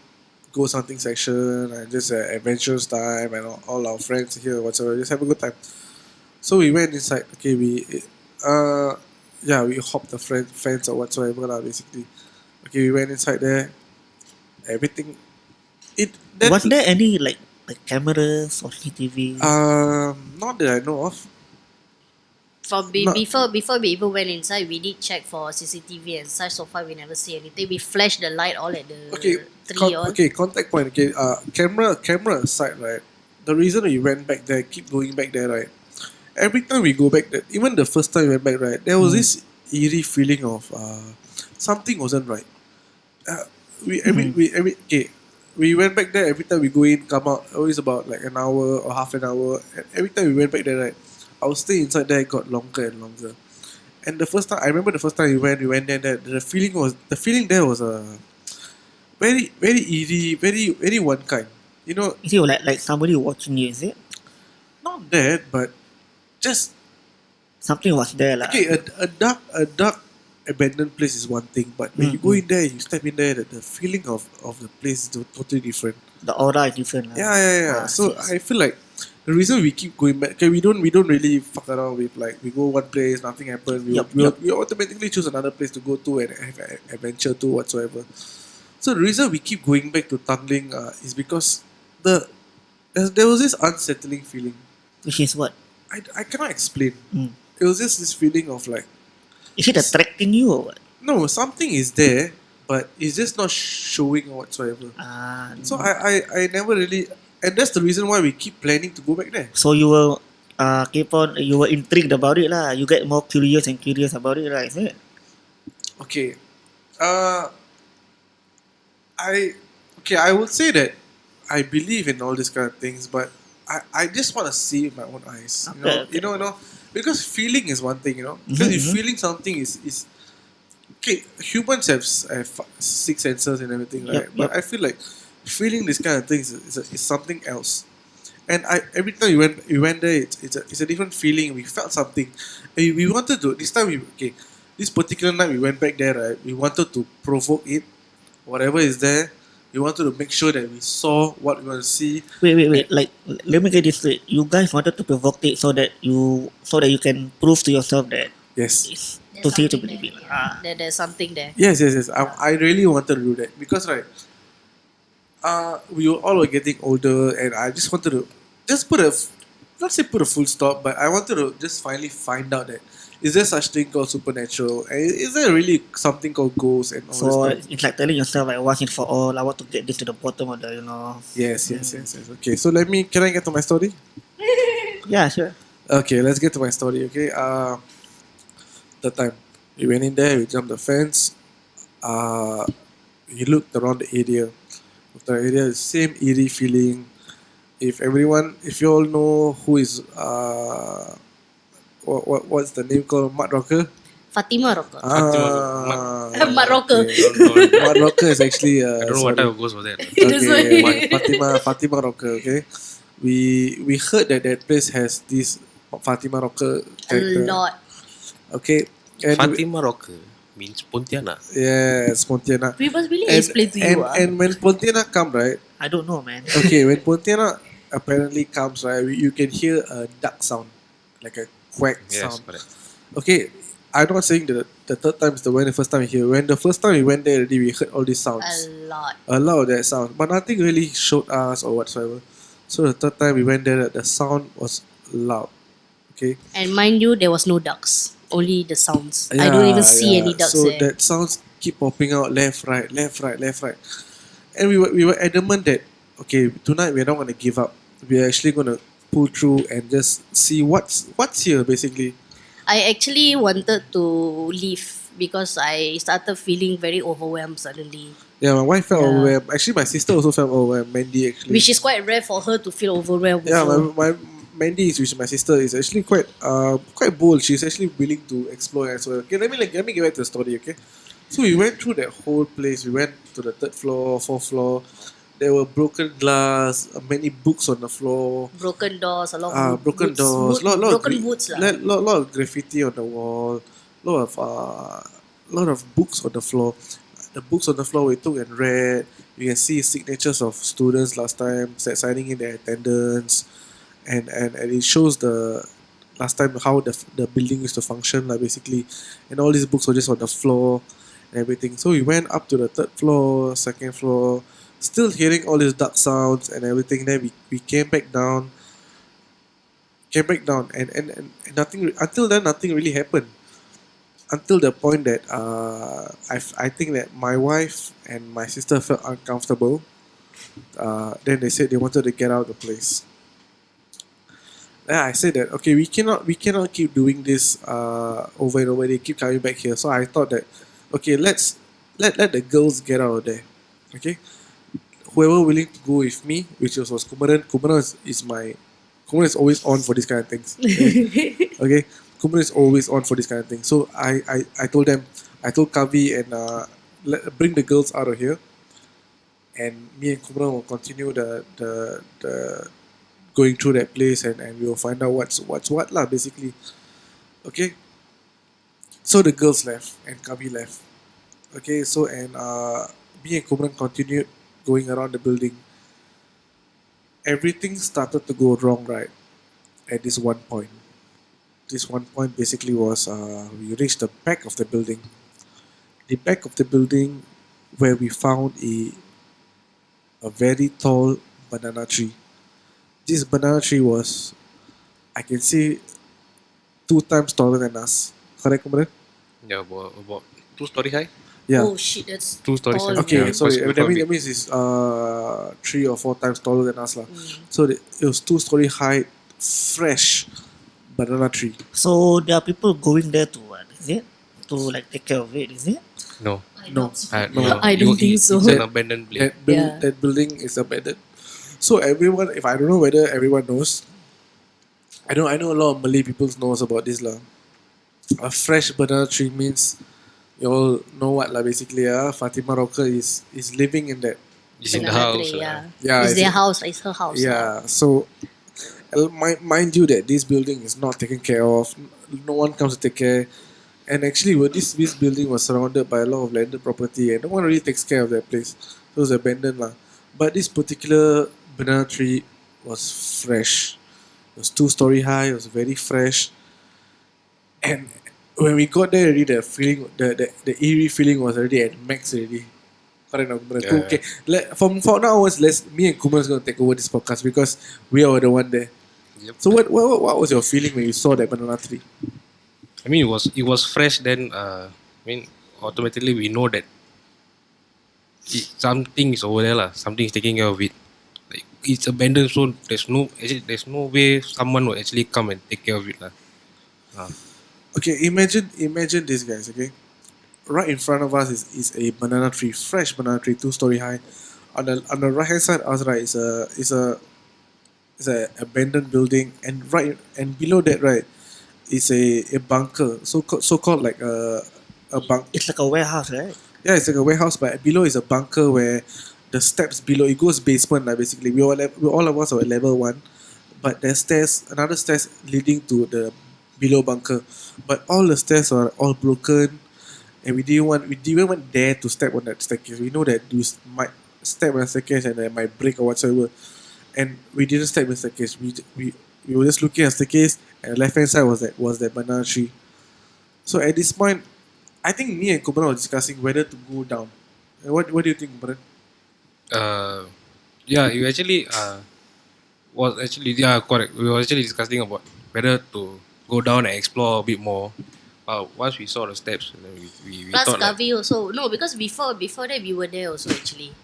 ghost hunting section and just an adventurous time and all our friends here whatsoever, just have a good time. So we went inside. Okay, we hopped the fence or whatsoever lah, basically. Okay, we went inside there. Everything. Was there any like cameras or CCTV? Not that I know of. Before we even went inside, we did check for CCTV and such. So far, we never see anything. We flashed the light all at the tree. Contact point. Okay, camera aside, right? The reason we went back there, keep going back there, right? Every time we go back there, even the first time we went back, right, there was this eerie feeling of something wasn't right. We went back there. Every time we go in, come out, always about like an hour or half an hour. And every time we went back there, right, our stay inside there got longer and longer. And the first time, I remember the first time we went there. The feeling there was very very eerie, very very one kind. You know, Is it like somebody watching you? Is it? not that, but just Something was there lah. okay. A dark abandoned place is one thing, but when you go in there, you step in there, the feeling of the place is totally different. The aura is different lah. Yeah. So I feel like the reason we keep going back, okay, we don't really fuck around with like we go one place, nothing happens. We automatically choose another place to go to and have an adventure to whatsoever. So the reason we keep going back to Tangling is because there was this unsettling feeling. Which is what? I cannot explain. Mm. It was just this feeling of like, Is it attracting you or what? no, something is there, but it's just not showing whatsoever. So I never really, and that's the reason why we keep planning to go back there. So you will you were intrigued about it lah. You get more curious and curious about it, right? Is it? Okay, I would say that I believe in all these kind of things, but I just want to see with my own eyes. Okay. You know, because feeling is one thing, you know. Because if feeling something is okay, humans have six senses and everything, right? Yep, But yep. I feel like feeling this kind of things is something else. And every time we went there, it's a different feeling. We felt something. And we wanted to this time this particular night we went back there, right? We wanted to provoke it, whatever is there. We wanted to make sure that we saw what we want to see. Wait. Like, let me get this straight. You guys wanted to provoke it so that you can prove to yourself that Yes. To see to believe it. There's something there. Yes. I really wanted to do that because we were all were getting older, and I just wanted to just not say put a full stop, but I wanted to just finally find out that is there such thing called supernatural, and is there really something called ghosts and all So this stuff? it's like telling yourself like once and for all, I want to get this to the bottom of the, Yes. Okay, so can I get to my story? Yeah, sure. Okay, let's get to my story. Okay, the time we went in there, we jumped the fence. We looked around the area. The area is same eerie feeling. If you all know who is what's the name called, Mud Rocker? Fatima Rocker. Ah, Mud Rocker. okay. Mud Rocker is actually I don't know what type of ghost was that. That's okay. why. Fatima Rocker. Okay, we heard that place has this Fatima Rocker A character. lot. Okay, and Fatima Rocker means Pontianak. yes, Pontianak. We must really And, explain to you. and when Pontianak come, right? I don't know, man. Okay, when Pontianak apparently comes, right, you can hear a duck sound, like a quack Yes, sound. correct. Okay, I'm not saying that the third time is the first time we hear. When the first time we went there already, we heard all these sounds. A lot. A lot of that sound, but nothing really showed us or whatsoever. So the third time we went there, the sound was loud. Okay. And mind you, there was no ducks. Only the sounds. I don't even see any ducks So there. that sounds keep popping out left, right, and we were adamant that okay, tonight we're not gonna give up. We're actually gonna pull through and just see what's here basically. I actually wanted to leave because I started feeling very overwhelmed suddenly. Yeah, my wife felt Yeah. overwhelmed. Actually, my sister also felt overwhelmed. Mandy actually. Which is quite rare for her to feel overwhelmed. Yeah, also. my Mandy, which is my sister, is actually quite bold. She's actually willing to explore as well. Okay, let me get back to the story. Okay, so we went through that whole place. We went to the third floor, fourth floor. There were broken glass, many books on the floor, Broken doors, a lot of broken woods, doors, broken woods lah. lot of graffiti on the wall, lot of books on the floor. The books on the floor we took and read. You can see signatures of students last time signing in their attendance, and it shows the last time how the building used to function like basically, and all these books were just on the floor and everything. So we went up to the third floor, second floor, still hearing all these duck sounds and everything. Then we came back down and nothing until then nothing really happened until the point that I think that my wife and my sister felt uncomfortable. Then they said they wanted to get out of the place. Then I said that okay, we cannot keep doing this over and over. They keep coming back here. So I thought that okay, let the girls get out of there. Okay, whoever willing to go with me, which was Kumaran. Kumaran is always on for these kind of things. Okay, okay? Kumaran is always on for this kind of thing. So I told them, I told Kavi and bring the girls out of here, and me and Kumaran will continue the going through that place, and we will find out what's what lah basically. Okay. So the girls left and Kavi left. Okay, so and me and Kumaran continued going around the building. Everything started to go wrong right at this one point. This one point basically was we reached the back of the building. The back of the building where we found a very tall banana tree. This banana tree was, I can say, 2 times taller than us. Correct, Kumaran? Yeah, about 2 story high. Yeah. Oh shit, that's 2 stories tall. high. Okay, Yeah, sorry. quite That big. means it's 3 or 4 times taller than us lah. So it was 2 story high, fresh banana tree. So there are people going there to what? Is it to like take care of it? Is it? No. No, I don't think so. It's an abandoned place. Yeah. that building is abandoned. So everyone, if I don't know whether everyone knows, I know a lot of Malay people knows about this lah. A fresh banana tree means you all know what lah basically. Fatima Rocker is living in that. It's in the Banana house. tree, yeah. Yeah, It's it's their in- house. It's her house. Yeah, so mind you that this building is not taken care of. No one comes to take care. And actually, this building was surrounded by a lot of landed property, and no one really takes care of that place. So it was abandoned lah. But this particular banana tree was fresh. It was 2 story high. It was very fresh. And when we got there already, the feeling, the eerie feeling was already at max already. Correct, no, Kumaran? Yeah. Okay, from now onwards, me and Kumaran's gonna take over this podcast because we are the one there. Yep. So what was your feeling when you saw that banana tree? I mean, it was fresh. Then I mean, automatically we know that something is over there lah. Something is taking care of it. Like it's abandoned, so there's no way someone will actually come and take care of it lah. Okay, imagine this, guys. Okay, right in front of us is a banana tree, fresh banana tree, 2 story high. On the right hand side, us right is a abandoned building, and below that right is a bunker, so called like a bunk. It's like a warehouse, right? Yeah, it's like a warehouse, but below is a bunker where the steps below it goes basement. Like basically, all of us are at level 1, but there's another stairs leading to the below bunker, but all the stairs are all broken, and we didn't want dare to step on that staircase. We know that you might step on the staircase and it might break or whatsoever, and we didn't step on the staircase. We were just looking at the staircase, and the left hand side was that banana tree. So at this point, I think me and Kumaran were discussing whether to go down. What do you think, Kumaran? Yeah, you actually was actually correct. We were actually discussing about whether to go down and explore a bit more. Once we saw the steps, and then we Plus thought like, Kavi also. No, because before that we were there also actually.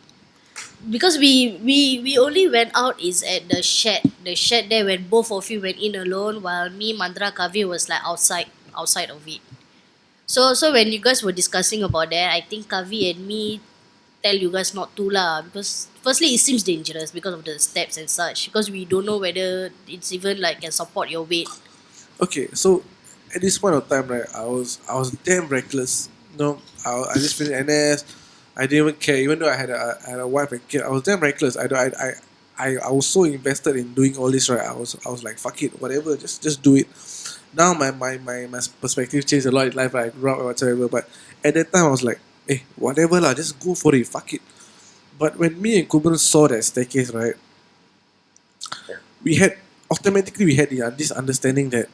Because we only went out is at the shed. The shed there when both of you went in alone while me, Mandra, Kavi was like outside of it. So when you guys were discussing about that, I think Kavi and me tell you guys not to lah, because firstly it seems dangerous because of the steps and such, because we don't know whether it's even like can support your weight. Okay, so at this point of time, right, I was damn reckless. No, I just finished NS. I didn't even care, even though I had a wife and kid. I was damn reckless. I was so invested in doing all this, right? I was like, fuck it, whatever, just do it. Now my perspective changed a lot in life. Right? I grew up or whatsoever, but at that time I was like, hey, whatever lah, just go for it, fuck it. But when me and Kumaran saw that staircase, right, we had this understanding that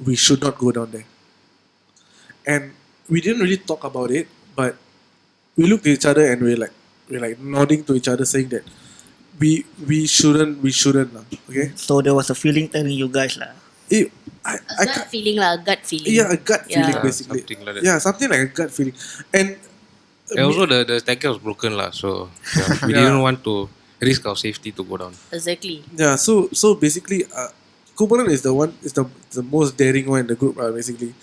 we should not go down there, and we didn't really talk about it, but we looked at each other and we're like nodding to each other, saying that we shouldn't lah. Okay, So there was a feeling telling you guys lah. it, A gut feeling lah, a gut feeling. yeah, a gut feeling Yeah. basically. something like that. Yeah, something like a gut feeling, and And also the staircase was broken lah, so we Yeah. didn't want to risk our safety to go down. Exactly. yeah, so basically, Kumaran is the most daring one in the group, basically.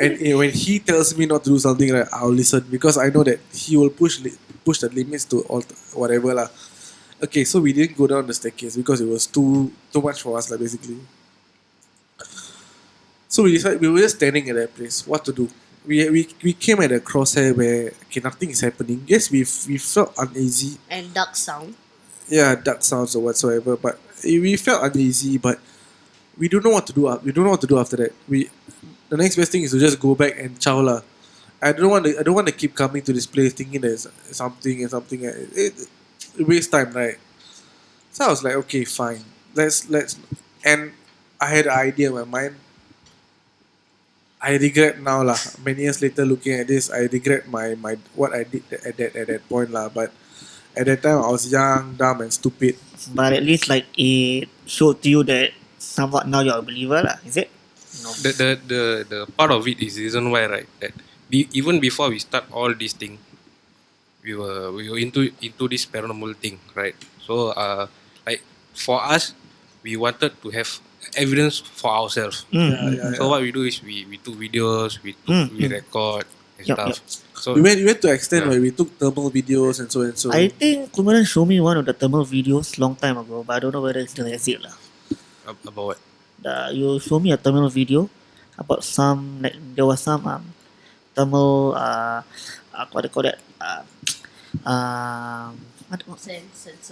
And when he tells me not to do something, right, I'll listen because I know that he will push the limits to all whatever lah. Okay, so we didn't go down the staircase because it was too much for us, like basically. So we decided, we were just standing at that place. What to do? We came at a crosshair where nothing is happening. Yes, we felt uneasy. And dark sound. Yeah, dark sounds or whatsoever. But we felt uneasy. But we don't know what to do. We don't know what to do after that. The next best thing is to just go back and chow lah. I don't want to keep coming to this place thinking there's something and something. It waste time, right? So I was like, okay, fine. Let's and I had an idea in my mind. I regret now lah. Many years later, looking at this, I regret my what I did at that point lah. But at that time, I was young, dumb, and stupid. But at least like it showed to you that somewhat now you're a believer lah, is it? No. The part of it is the reason why, right, that even before we start all this thing, we were into this paranormal thing, right? So like for us, we wanted to have evidence for ourselves. Yeah. So what we do is we took videos, we record and Yup, stuff. yup. So We went to extent Yeah. where we took thermal videos and so and so. I think Kumaran showed me one of the thermal videos long time ago, but I don't know whether it still has it lah. about what? You showed me a thermal video about some like there was some thermal what do you call that Sense.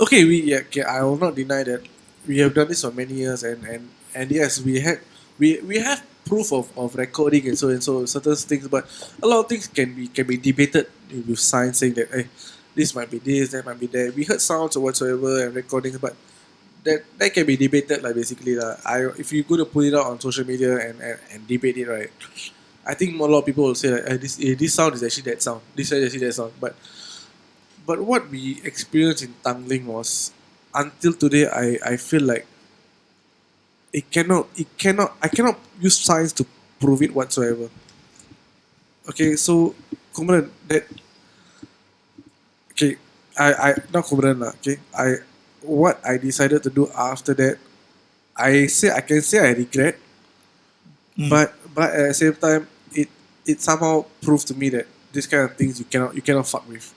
Okay, I will not deny that we have done this for many years, and yes, we have proof of recording and so certain things, but a lot of things can be debated with science, saying that hey, this might be this, that might be that. We heard sounds or whatsoever and recordings, but that can be debated like basically lah. If you go to put it out on social media and debate it, right, I think a lot of people will say like this sound is actually that sound, this is actually that sound. But what we experienced in Tangling was, until today I feel like I cannot use science to prove it whatsoever. Okay, so Kumaran, that okay, I not Kumaran lah. Okay, what I decided to do after that, I can say I regret, but at the same time, it somehow proved to me that this kind of things you cannot fuck with.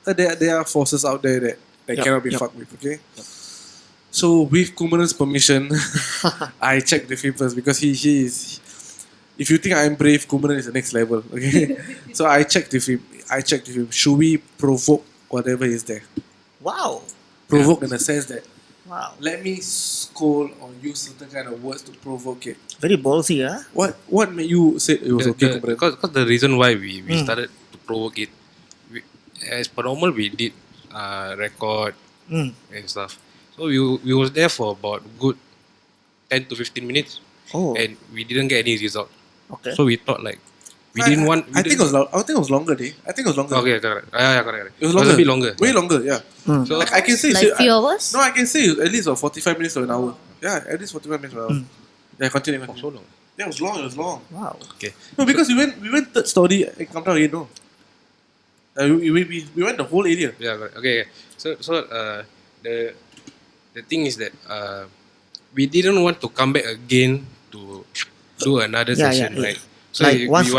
There are forces out there that cannot be fucked with. Okay, so with Kumaran's permission, I checked with him first because he is. If you think I'm brave, Kumaran is the next level. Okay, so I checked with him. Should we provoke whatever is there? Wow. Provoke in the sense that Wow. let me scold or use certain kind of words to provoke it. Very ballsy, huh? What made you say it was okay, Kumaran? Because the reason why we started to provoke it, as per normal we did record and stuff. So we was there for about good 10 to 15 minutes, and we didn't get any result. Okay. So we thought like we didn't want. I think it was longer, day. I think it was longer. Okay, correct. Correct. It was longer. A bit longer. Way longer, yeah. So Like I can say Like few hours? No, I can say at least 45 minutes or an hour. Yeah, at least 45 minutes or an hour. Yeah, continue. so long. Yeah, it was long. Wow. Okay. No, because we went third story and come down again, no. We went the whole area. Yeah, correct. Okay. So the thing is that we didn't want to come back again to do another session, right? So Like once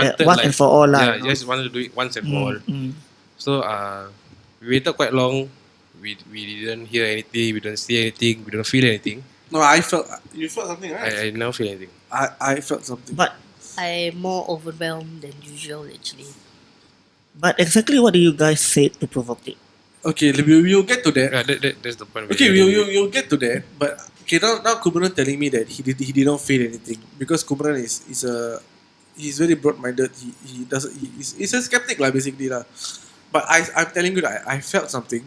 and for all lah. Yeah, just wanted to do it once and for all. So we waited quite long. We didn't hear anything. We didn't see anything. We didn't feel anything. No, you felt something, right? I never feel anything. I felt something. But I'm more overwhelmed than usual actually. exactly what do you guys say to provoke it? Okay, we'll get to that. Yeah, that's the point. Okay, you'll get to that. But okay, now Kumaran telling me that he did not feel anything because Kumaran he's very broad-minded. He's a skeptic lah basically lah. But I'm telling you that I felt something.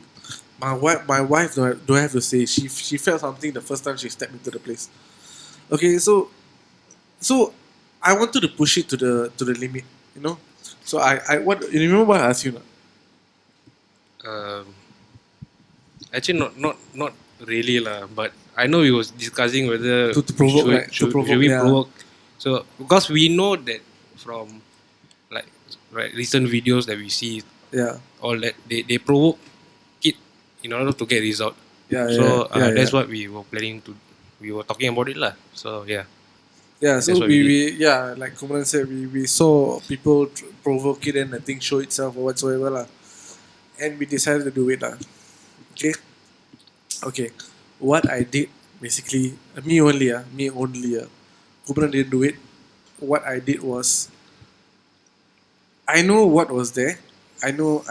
My wife don't have to say she felt something the first time she stepped into the place. Okay, so I wanted to push it to the limit, you know. So what you remember what I asked you now? Actually, not really lah. But I know we was discussing whether To provoke, right? should To provoke, we yeah. provoke. So because we know that from like recent videos that we see, Yeah. all that they provoke it in order to get result. Yeah, So yeah, that's yeah. what we were planning to. We were talking about it lah. So yeah. Yeah, so That's what we we like Kumaran said, we saw people provoke it and the thing show itself or whatsoever lah. And we decided to do it lah. Okay. What I did basically, me only. Kumaran didn't do it. What I did was, I know what was there. I know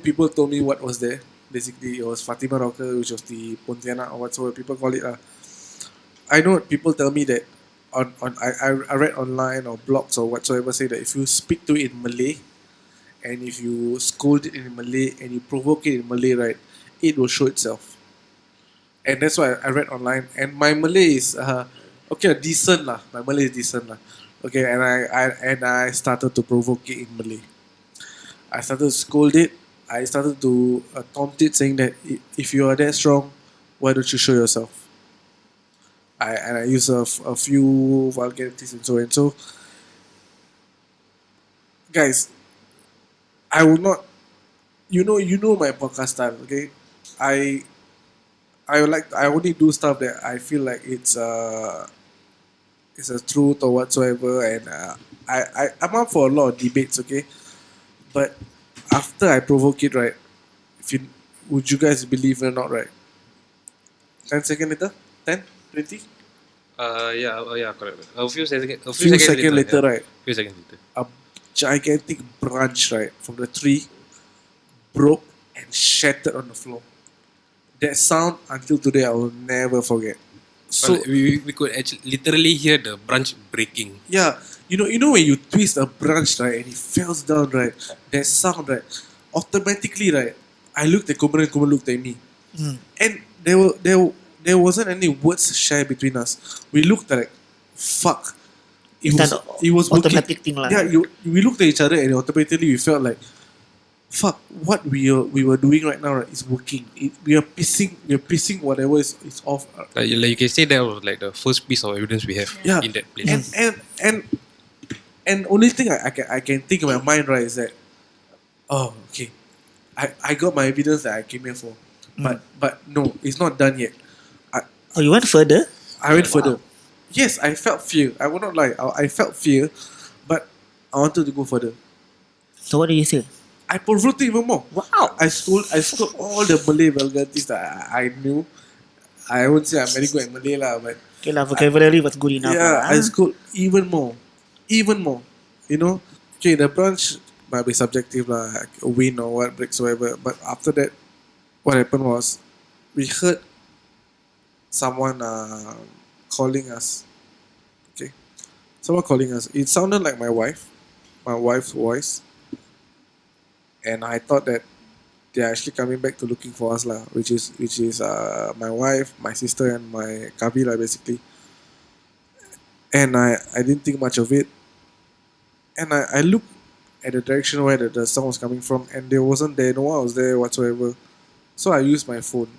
people told me what was there. Basically, it was Fatima Rocker, which was the Pontianak or whatsoever people call it. I know people tell me that I read online or blogs or whatsoever say that if you speak to it in Malay and if you scold it in Malay and you provoke it in Malay, right, it will show itself. And that's why I read online. And my Malay is decent lah. My Malay is decent lah. Okay, and I started to provoke it in Malay. I started to scold it. I started to taunt it, saying that if you are that strong, why don't you show yourself? I use a few vulgarities and so on. So, guys, I will not. You know my podcast style, okay? I only do stuff that I feel like it's a truth or whatsoever, and I'm up for a lot of debates, okay? But after I provoke it, right? Would you guys believe it or not, right? 10 seconds later, 10, 20. Yeah, correct. A few seconds later, yeah. right? Few seconds later. A gigantic branch, right, from the tree broke and shattered on the floor. That sound until today I will never forget. So But we could actually literally hear the branch breaking. yeah, you know when you twist a branch, right, and it falls down, right, that sound, right, automatically, right, I looked at Kumaran looked at me, and there wasn't any words shared between us. We looked like, fuck. It's an It was working. automatic thing lah. Yeah, we looked at each other and automatically we felt like, fuck, what we were doing right now, right, is working. We are piecing whatever is off. Like you can say that was like the first piece of evidence we have Yeah. in that place. And only thing I can think in my mind, right, is that, oh, okay, I got my evidence that I came here for, but no, it's not done yet. Oh, you went further? I went further. Yes, I felt fear. I will not lie. I felt fear, but I wanted to go further. So what did you say? I provoked it even more. Wow. I stole all the Malay vulgarities that I knew. I won't say I'm very good at Malay lah, but Okay lah, vocabulary was good enough. yeah, lah. I scored even more. You know, okay, the branch might be subjective lah, like a win or what, breaks or whatever. But after that, what happened was we heard someone calling us. Okay, someone calling us. It sounded like my wife's voice, and I thought that they're actually coming back to looking for us lah, which is my wife, my sister, and my kabi lah, basically. And I didn't think much of it, and I looked at the direction where the sound was coming from, and there wasn't there, no one was there whatsoever. So I used my phone.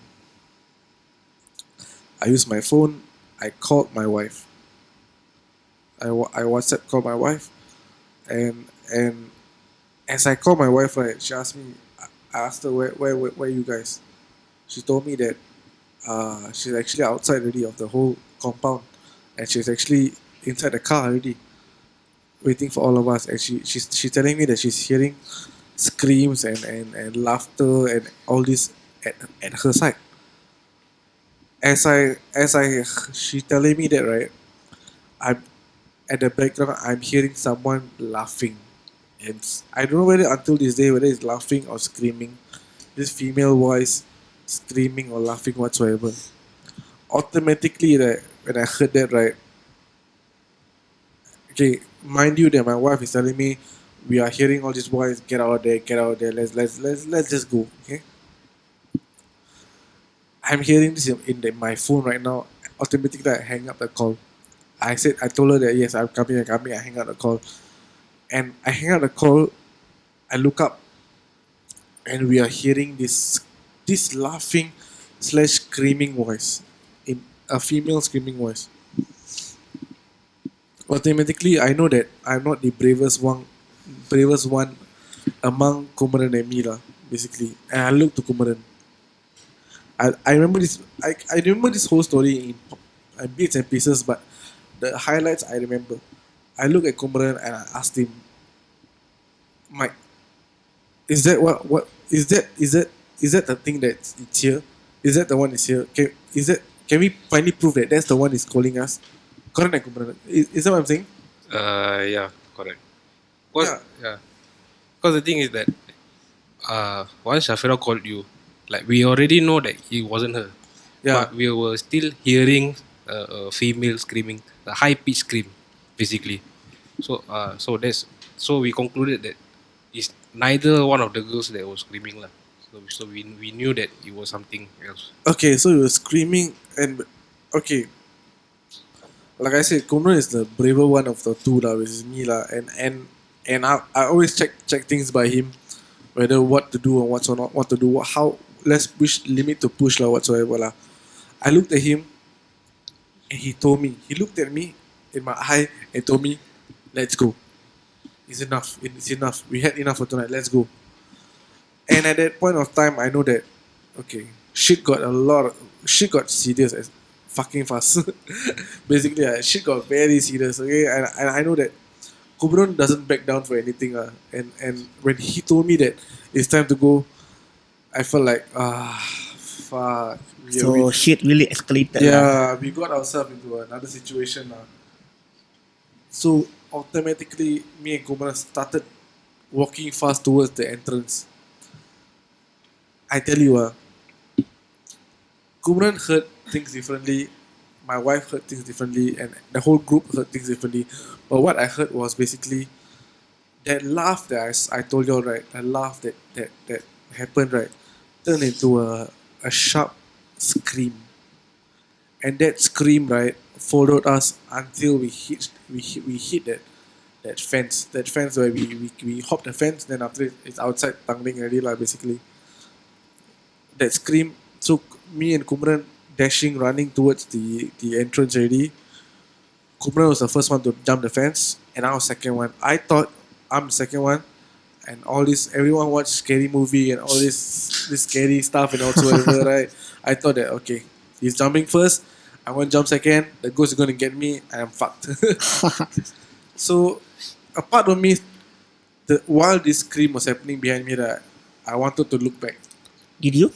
I called my wife. I WhatsApp called my wife, and as I called my wife, right, she asked me. I asked her where are you guys. She told me that she's actually outside already of the whole compound, and she's actually inside the car already, waiting for all of us. And she's telling me that she's hearing screams and laughter and all this at her side. She telling me that, right, I'm at the background. I'm hearing someone laughing, and I don't know whether until this day whether it's laughing or screaming. This female voice screaming or laughing whatsoever. Automatically, right, when I heard that, right, okay, mind you that my wife is telling me we are hearing all this voice. Get out there, get out there. Let's just go. Okay. I'm hearing this in my phone right now. Automatically, I hang up the call. I told her that yes, I'm coming. I hang up the call, and I hang up the call. I look up, and we are hearing this laughing / screaming voice, in a female screaming voice. Automatically, I know that I'm not the bravest one among Kumaran and Me lah, basically. And I look to Kumaran. I remember this. I remember this whole story in bits and pieces, but the highlights I remember. I look at Kumaran and I asked him, Mike, is that what is that the thing that's it's here? Is that the one is here? Can we finally prove that that's the one is calling us? Correct, Kumaran. Is that what I'm saying? Yeah, correct. Cause, yeah. Because the thing is that once Shafira called you, like we already know that it wasn't her. Yeah. But we were still hearing a female screaming, a high pitched scream, basically. So we concluded that it's neither one of the girls that was screaming lah. So we knew that it was something else. Okay, so you were screaming and okay. Like I said, Kumran is the braver one of the two lah, which is me lah, and I always check things by him, whether what to do and what's or not, what to do, how which limit to push lah, whatsoever lah. I looked at him, and he looked at me in my eye and told me, "Let's go. It's enough. It's enough. We had enough for tonight. Let's go." And at that point of time, I know that okay, shit got serious as fucking fast. Basically, shit got very serious. Okay, and I know that Kubron doesn't back down for anything. And when he told me that it's time to go, I felt like fuck. So shit really escalated. Yeah, we got ourselves into another situation now. So automatically, me and Kumran started walking fast towards the entrance. I tell you, Kumran heard things differently. My wife heard things differently, and the whole group heard things differently. But what I heard was basically that laugh that I told you all, right. The laugh that happened, right, turned into a sharp scream. and that scream, right, followed us until we hit that fence where we hop the fence. Then after it's outside Tangling already lah, basically. That scream took me and Kumaran dashing, running towards the entrance already. Kumaran was the first one to jump the fence, and I was second one. I thought I'm the second one, and all this everyone watched scary movie and all this scary stuff and whatsoever, right? I thought that okay, he's jumping first. I want to jump second. The ghost is going to get me, and I'm fucked. So, a part of me, while this scream was happening behind me, that I wanted to look back. Did you?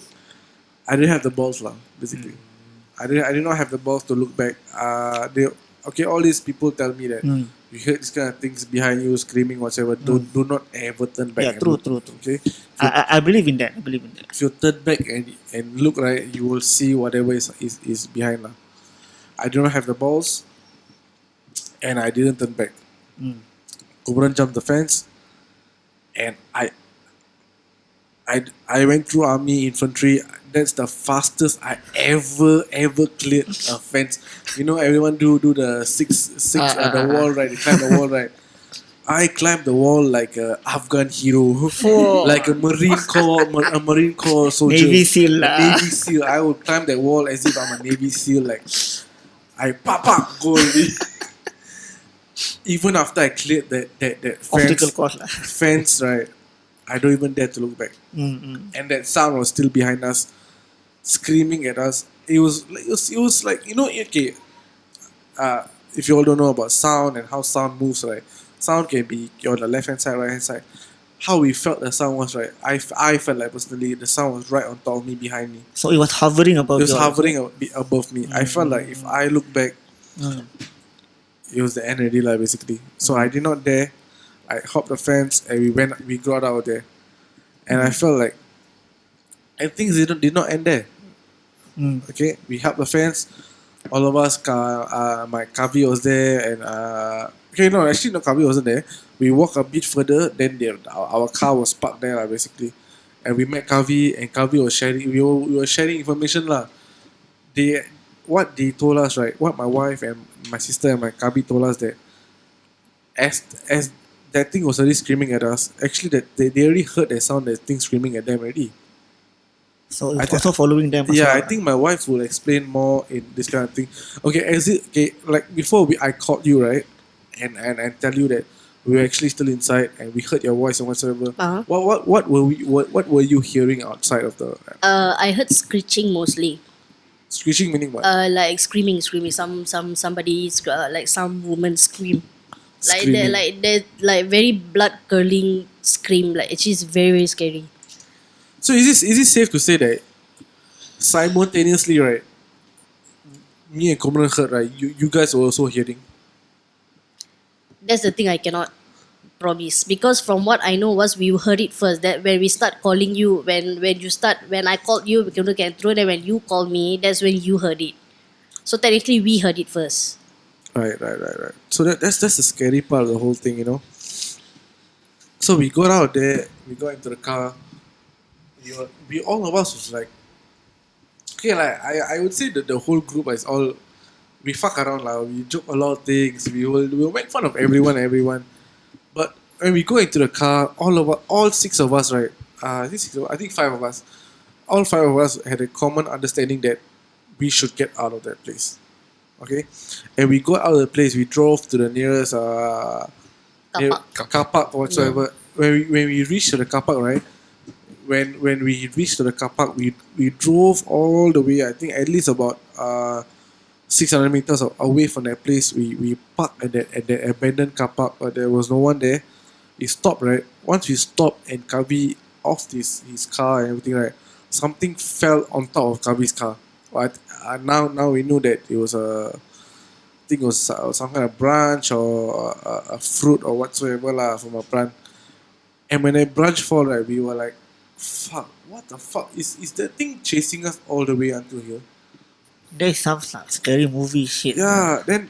I didn't have the balls, lah. Basically, I did not have the balls to look back. All these people tell me that you heard these kind of things behind you, screaming, whatever. Do not ever turn back. Yeah, and true, look, true. Okay, I believe in that. I believe in that. if you turn back and look right, you will see whatever is behind, lah. I do not have the balls, and I didn't turn back. Kumaran jumped the fence, and I went through army infantry. That's the fastest I ever cleared a fence. You know, everyone do the six the wall, right? They climb the wall, right? I climbed the wall like a Afghan hero, like a Marine Corps soldier, Navy SEAL a lah. Navy SEAL. I would climb that wall as if I'm a Navy SEAL. Like I go already. Even after I cleared that Obstacle course lah. fence, right? I don't even dare to look back. And that sound was still behind us, screaming at us. It was like, you know, okay. If you all don't know about sound and how sound moves, right? Sound can be on the left hand side, right hand side. How we felt the sound was, right? I felt like personally the sound was right on top of me, behind me. So it was hovering above. It was your- hovering a bit above me. I felt like if I look back, it was the end already, like, basically. So I did not dare. I hopped the fence and we got out of there. And I felt like, and things did not end there. Okay, we helped the fence. All of us, my Kavi was there, and actually no, Kavi wasn't there. We walked a bit further, then our car was parked there, like, basically. And we met Kavi, and Kavi was sharing. We were sharing information, lah. What they told us, right? What my wife and my sister and my Kavi told us, that as that thing was already screaming at us, actually that they already heard that sound, that thing screaming at them already. So it I was thi- also following them. as Yeah, well. I think my wife will explain more in this kind of thing. Okay, like before I called you, right, and tell you that we were actually still inside and we heard your voice and whatsoever. Uh-huh. What were you hearing outside of the I heard screeching mostly. screeching? Meaning what? Like screaming. Somebody, like some woman scream. Screaming. Like very blood curdling scream. Like it's just very, very scary. So is it safe to say that simultaneously, right? Me and Kumaran heard, right? You guys were also hearing. That's the thing I cannot promise, because from what I know was we heard it first. That when we start calling you, when I called you, we can look at through. Then when you called me, that's when you heard it. So technically, we heard it first. Right. So that's the scary part of the whole thing, you know. So we got out there, we got into the car. We all of us was like, okay, like I would say that the whole group is all, we fuck around, like, we joke a lot of things, we will make fun of everyone. But when we go into the car, all six of us, right? I think five of us. All five of us had a common understanding that we should get out of that place. Okay, and we got out of the place. We drove to the nearest car park or whatsoever. When we reached to the car park, right? When we reached to the car park, we drove all the way. I think at least about 600 meters away from that place. We parked at that abandoned car park. There was no one there. We stopped, right? Once we stopped and Kavi off his car and everything, right? Something fell on top of Kavi's car. But now we knew that it was I think it was some kind of branch or a fruit or whatsoever lah, from a plant. And when that branch fall, right, we were like, fuck, what the fuck? Is that thing chasing us all the way until here? That sounds like scary movie shit. Yeah, then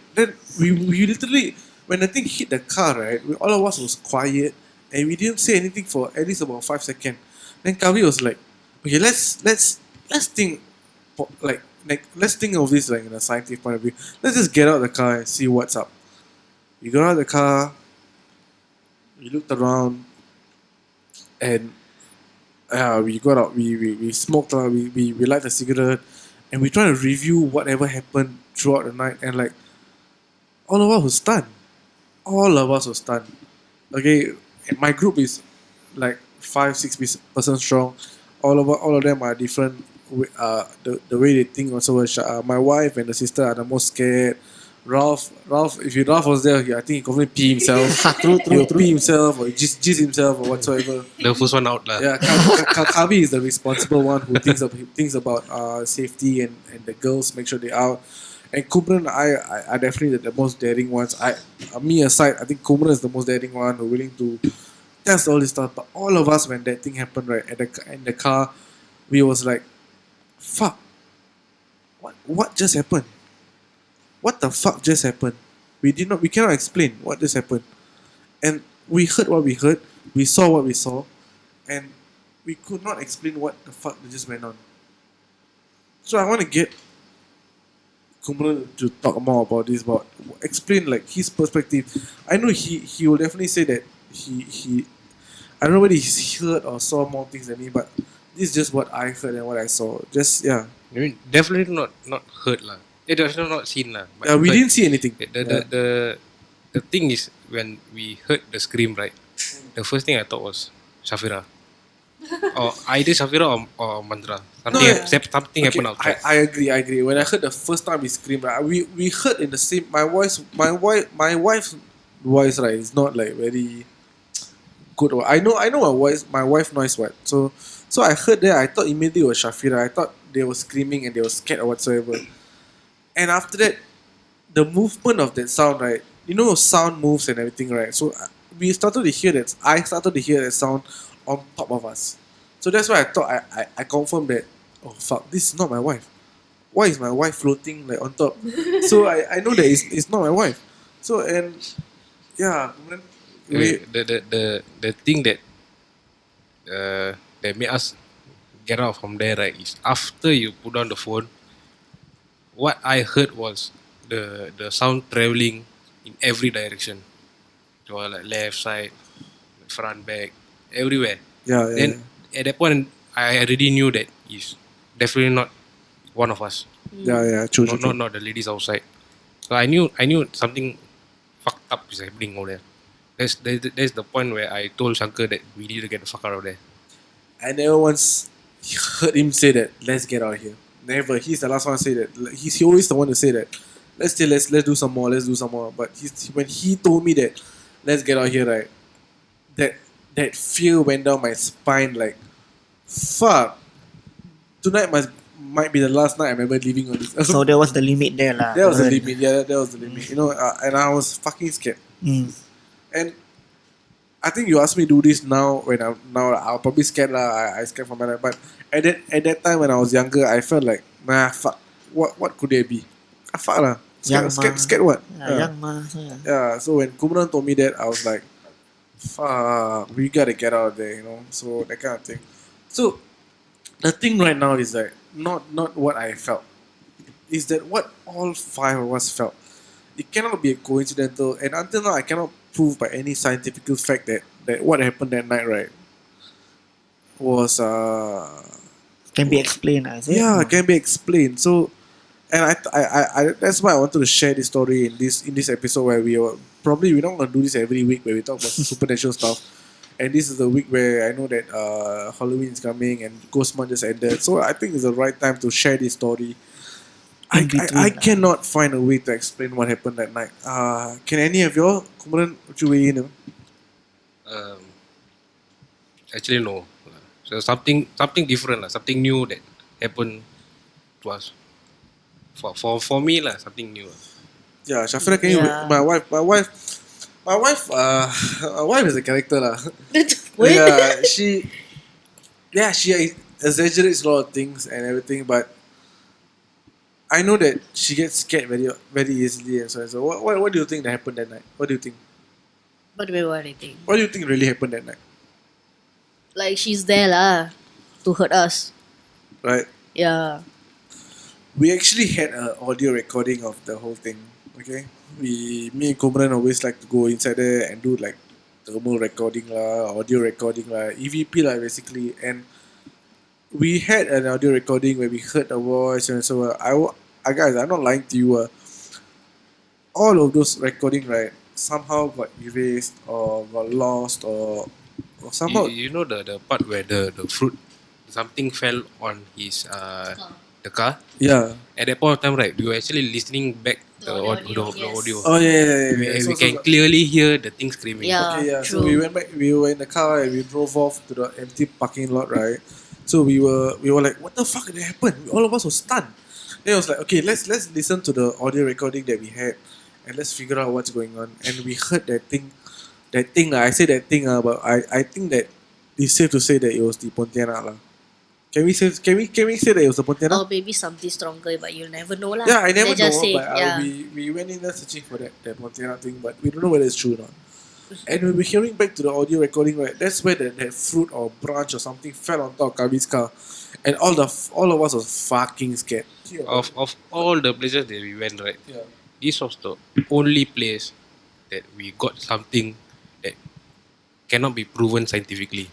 we literally, when the thing hit the car, right, all of us was quiet and we didn't say anything for at least about 5 seconds. Then Kavi was like, okay, let's think, like, like let's think of this like in a scientific point of view. Let's just get out of the car and see what's up. We got out of the car, we looked around, and we got out. We smoked. We light a cigarette, and we try to review whatever happened throughout the night. And like all of us were stunned. All of us were stunned. Okay, and my group is like 5-6 person strong. All of them are different. The way they think also. My wife and the sister are the most scared. Ralph, if Ralph was there, I think he probably pee himself. He'll pee himself or just jizz himself or whatsoever. The first one out lah. Yeah, Kabi is the responsible one who thinks about safety and the girls, make sure they're out. And Kumaran and I are definitely the most daring ones. Me aside, I think Kumaran is the most daring one who willing to test all this stuff. But all of us, when that thing happened, right, in the car, we was like, "Fuck! What just happened? What the fuck just happened? We cannot explain what just happened." And we heard what we heard, we saw what we saw, and we could not explain what the fuck just went on. So I want to get Kumaran to talk more about this, about explain like his perspective. I know he will definitely say that he I don't know whether he's heard or saw more things than me, but this is just what I heard and what I saw. Just yeah. I mean, definitely not heard lah. Definitely not seen lah. But We heard. didn't see anything. The thing is, when we heard the scream, right, the first thing I thought was Shafira. Or either Shafira or Mantra. Something happened outside. I agree. When I heard the first time we screamed, right, we heard in the same my wife's voice, right, is not like very good. I know my wife noise what. So I heard that, I thought immediately it was Shafira. I thought they were screaming and they were scared or whatsoever. And after that, the movement of that sound, right? You know, sound moves and everything, right? So we started to hear that. I started to hear that sound on top of us. So that's why I thought I confirmed that. Oh fuck! This is not my wife. Why is my wife floating like on top? So I know that it's not my wife. So and yeah, The thing that made us get out from there, right, is after you put down the phone, what I heard was the sound traveling in every direction. So like left side, front, back, everywhere. yeah. Then at that point, I already knew that it's definitely not one of us. True. Not the ladies outside. So I knew something fucked up is happening over there. That's the point where I told Shankar that we need to get the fuck out of there. I never once heard him say that. Let's get out of here. Never. He's the last one to say that. He's always the one to say that. Let's do some more. Let's do some more. But when he told me that, let's get out of here, right? That fear went down my spine. Like, fuck. Tonight might be the last night I remember leaving on this. So there was the limit there lah. That was the limit. Yeah, that was the limit. You know, and I was fucking scared. And I think you asked me to do this now. I'll probably scared lah. I scared for my life. But at that time when I was younger, I felt like, fuck. What could there be? Fuck lah. Scared what? Young ma. So yeah. Yeah. So when Kumaran told me that, I was like, fuck, we gotta get out of there, you know. So that kind of thing. So the thing right now is like not what I felt. Is that what all five of us felt? It cannot be a coincidental, and until now I cannot prove by any scientific fact that what happened that night, right, was Can be explained as it. yeah, can be explained. So, and I that's why I wanted to share this story in this episode where we're not gonna do this every week where we talk about supernatural stuff. And this is the week where I know that Halloween is coming and Ghost Month just ended. So I think it's the right time to share this story. I cannot find a way to explain what happened that night. Can any of y'all, Kumaran, would you weigh in? Actually, no. So something different lah, something new that happened to us. For me lah, something new. Yeah, Shafira, can you? Yeah. My wife is a character lah. What? Yeah, she exaggerates a lot of things and everything, but I know that she gets scared very very easily and so on. So what do you think that happened that night? What do you think? What do you think? What do you think really happened that night? Like she's there lah to hurt us. Right? Yeah. we actually had an audio recording of the whole thing. Okay, me and Kumaran always like to go inside there and do like thermal recording lah, audio recording lah, EVP lah basically. And we had an audio recording where we heard a voice and so I guys, I'm not lying to you. All of those recording right somehow got erased or got lost or somehow. You know the part where the fruit something fell on his the car. Yeah. At that point of time, right, we were actually listening back the audio, the yes. audio. Oh yeah. We can clearly hear the thing screaming. Yeah. Okay, yeah. So True. we went back. We were in the car and we drove off to the empty parking lot, right? So we were like, what the fuck did happen? All of us were stunned. Then I was like, okay, let's listen to the audio recording that we had, and let's figure out what's going on. And we heard that thing. I say that thing, but I think that it's safe to say that it was the Pontianak lah. Can we say that it was the Pontianak? Or maybe something stronger, but you'll never know lah. Yeah, I never They just know, say, but yeah. we went in there searching for that Pontianak thing, but we don't know whether it's true or not. And when we're hearing back to the audio recording, right, that's where that fruit or branch or something fell on top of Kavi's car, and all of us was fucking scared. Of all the places that we went, right, Yeah. this was the only place that we got something that cannot be proven scientifically.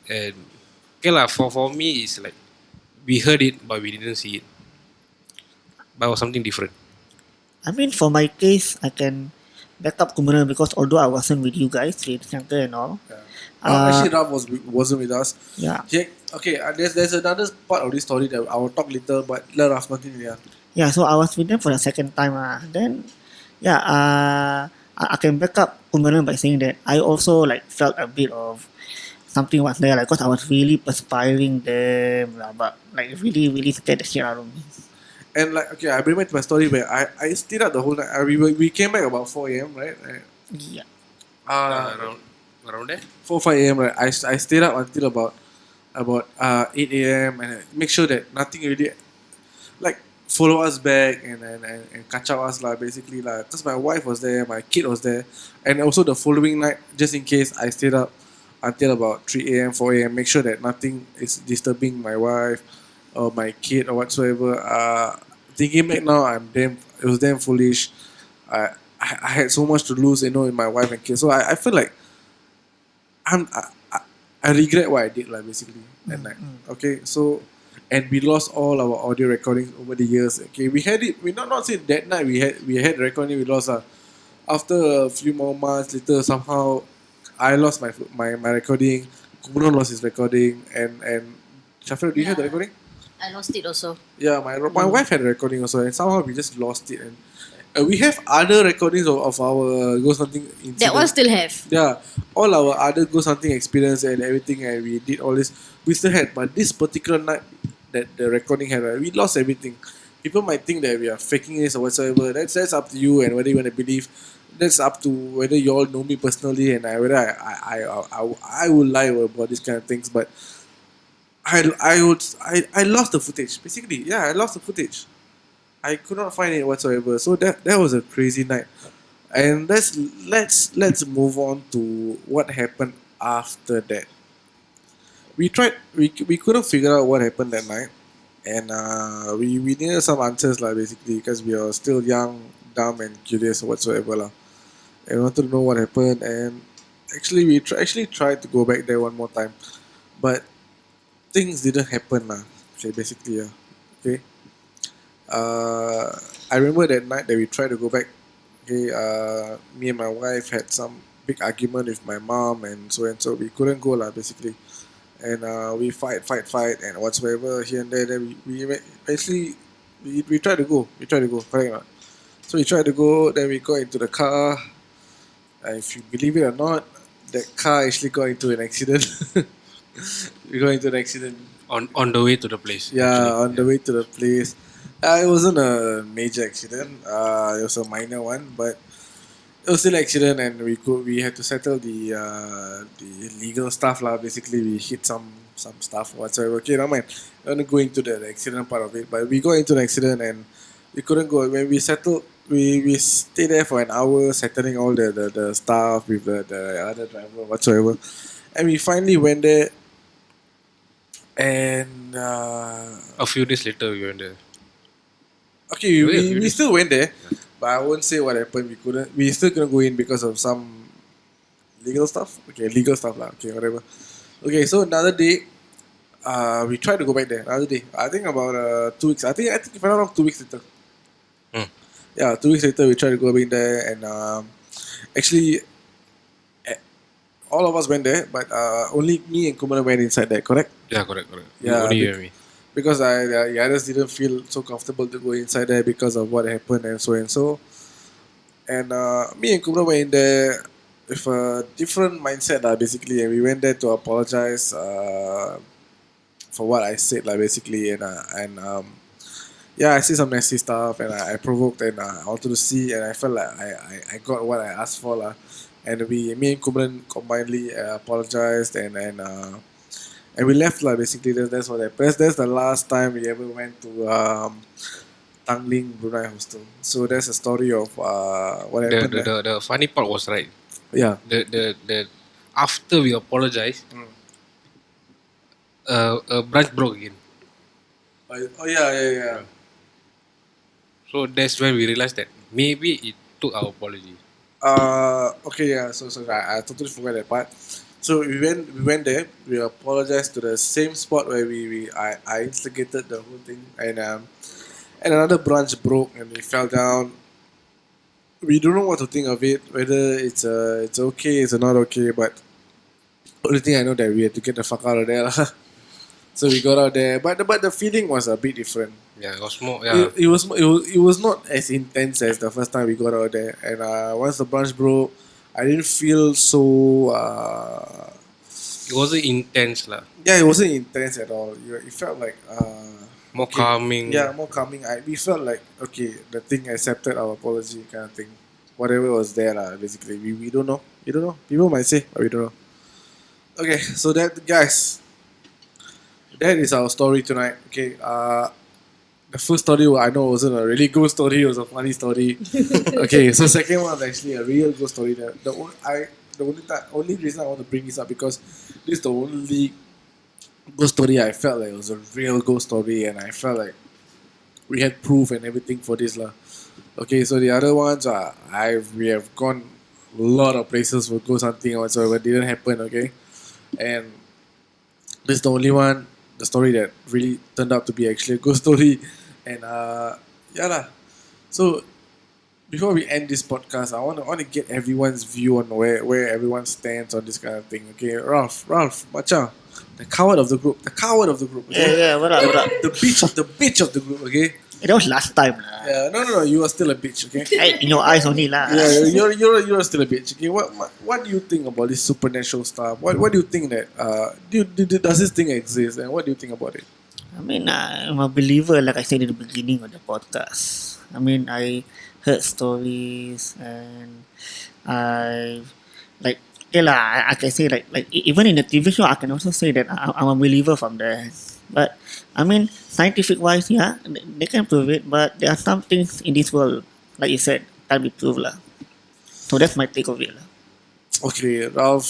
And okay lah, for me it's like we heard it but we didn't see it. But it was something different. I mean, for my case, I can back up Kumaran because although I wasn't with you guys, with Shankar and all, Actually, Ralph wasn't with us. yeah, Okay, there's another part of this story that I will talk later, but let Ralph continue. Yeah. so I was with them for the second time. Then, yeah, I can back up Kumaran by saying that I also like felt a bit of something was there, like, because I was really perspiring them, but like really scared the shit out of me. And like, okay, I bring back to my story where I stayed up the whole night. We came back about 4 a.m. right? Yeah. Around there. 4 5 a.m. right? I stayed up until about 8 a.m. and make sure that nothing really like follow us back and catch up us lah basically lah. Because my wife was there, my kid was there, and also the following night, just in case, I stayed up until about 3 a.m. 4 a.m. Make sure that nothing is disturbing my wife or my kid or whatsoever. Thinking back now, it was damn foolish. I had so much to lose, in my wife and kids. So I feel like I regret what I did, like basically that night. Okay, so and we lost all our audio recordings over the years. Okay, we had it. We not saying that night we had the recording. We lost. After a few more months later, somehow I lost my recording. Kumaran lost his recording, and Shafira, do you have the Yeah. recording? I lost it also. Yeah, my wife had a recording also, and somehow we just lost it. And we have other recordings of our ghost hunting incident. That one still have. Yeah, all our other ghost hunting experience and everything, and we did all this. We still had, but this particular night that the recording had, right, we lost everything. People might think that we are faking this or whatsoever. That's up to you and whether you want to believe. That's up to whether you all know me personally and whether I will lie about these kind of things. But I lost the footage. Basically, yeah, I lost the footage. I could not find it whatsoever. So that was a crazy night. And let's move on to what happened after that. We couldn't figure out what happened that night, and we needed some answers lah basically because we are still young, dumb, and curious whatsoever lah. And we wanted to know what happened, and actually we actually tried to go back there one more time, but things didn't happen lah. Okay, basically okay. I remember that night that we tried to go back. Okay, me and my wife had some big argument with my mom and so we couldn't go lah basically, and we fight and whatsoever here and there. Then we actually we tried to go, correct or not? So we tried to go. Then we got into the car. If you believe it or not, that car actually got into an accident. We got into an accident. On the way to the place. Yeah, actually. on the way to the place. It wasn't a major accident. It was a minor one, but it was still an accident, and we had to settle the legal stuff lah. Basically, we hit some stuff whatsoever. Okay, never mind. I don't want to go into the accident part of it, but we got into an accident and we couldn't go. When we settled, we stayed there for an hour settling all the stuff with the other driver whatsoever, and we finally went there. And A few days later, we went there. okay, Oh, yeah, we really? still went there, but I won't say what happened. We still couldn't go in because of some legal stuff. Okay, legal stuff lah. Okay, whatever. Okay, so another day, we tried to go back there. Another day, I think about 2 weeks. I think if I'm not wrong, 2 weeks later. Hmm. Yeah, 2 weeks later, we tried to go back there, and actually, eh, all of us went there, but only me and Kumaran went inside there. Correct? Yeah, correct. Yeah, Only you bec- and me. because I just didn't feel so comfortable to go inside there because of what happened and so and so. And me and Kumra were in there with a different mindset lah, basically, and we went there to apologize for what I said lah, basically, and yeah, I said some nasty stuff, and I provoked, and I wanted to see, and I felt like I got what I asked for lah, and me and Kumran combinedly apologized, and we left lah, basically. That's what happened. That's the last time we ever went to Tangling Brunei Hostel. So that's a story of what The, happened the, there. the, the funny part was right. Yeah. The after we apologized, a branch broke again. Oh yeah. So that's when we realized that maybe it took our apology. Okay, yeah. So I totally forgot that part. So we went there. We apologized to the same spot where I instigated the whole thing, and another branch broke and we fell down. We don't know what to think of it, whether it's okay, it's not okay. But only thing I know that we had to get the fuck out of there lah. So we got out there, but the feeling was a bit different. Yeah, it was more. Yeah, It was not as intense as the first time we got out there. And once the branch broke, I didn't feel so. it wasn't intense lah. Yeah, it wasn't intense at all. It felt like More okay. calming. Yeah, more calming. We felt like okay, the thing accepted our apology kind of thing. Whatever was there lah, basically. We don't know. You don't know. People might say, but we don't know. Okay, so that guys, that is our story tonight. Okay, the first story I know wasn't a really good story. It was a funny story. Okay, so second one was actually a real good story. The only reason I want to bring this up because this is the only ghost story I felt like it was a real ghost story, and I felt like we had proof and everything for this lah. Okay, so the other ones are we have gone a lot of places for ghost hunting or whatsoever. Didn't happen. Okay, and this is the only one, the story that really turned out to be actually a ghost story, and yeah lah. So before we end this podcast, I want to get everyone's view on where everyone stands on this kind of thing. Okay, Ralph, Macha, the coward of the group. Okay? Yeah, what up? The bitch of the group. Okay. That was last time lah. Yeah, no, you are still a bitch. Okay. Hey, in your eyes only lah. Yeah, you're still a bitch. Okay, what do you think about this supernatural stuff? What do you think that does this thing exist, and what do you think about it? I mean, I'm a believer, like I said in the beginning of the podcast. I mean, I heard stories and I like, okay lah, I can say like even in the TV show, I can also say that I'm a believer from there. But I mean, scientific wise, yeah, they can prove it. But there are some things in this world, like you said, can't be proved lah. So that's my take of it lah. Okay, Ralph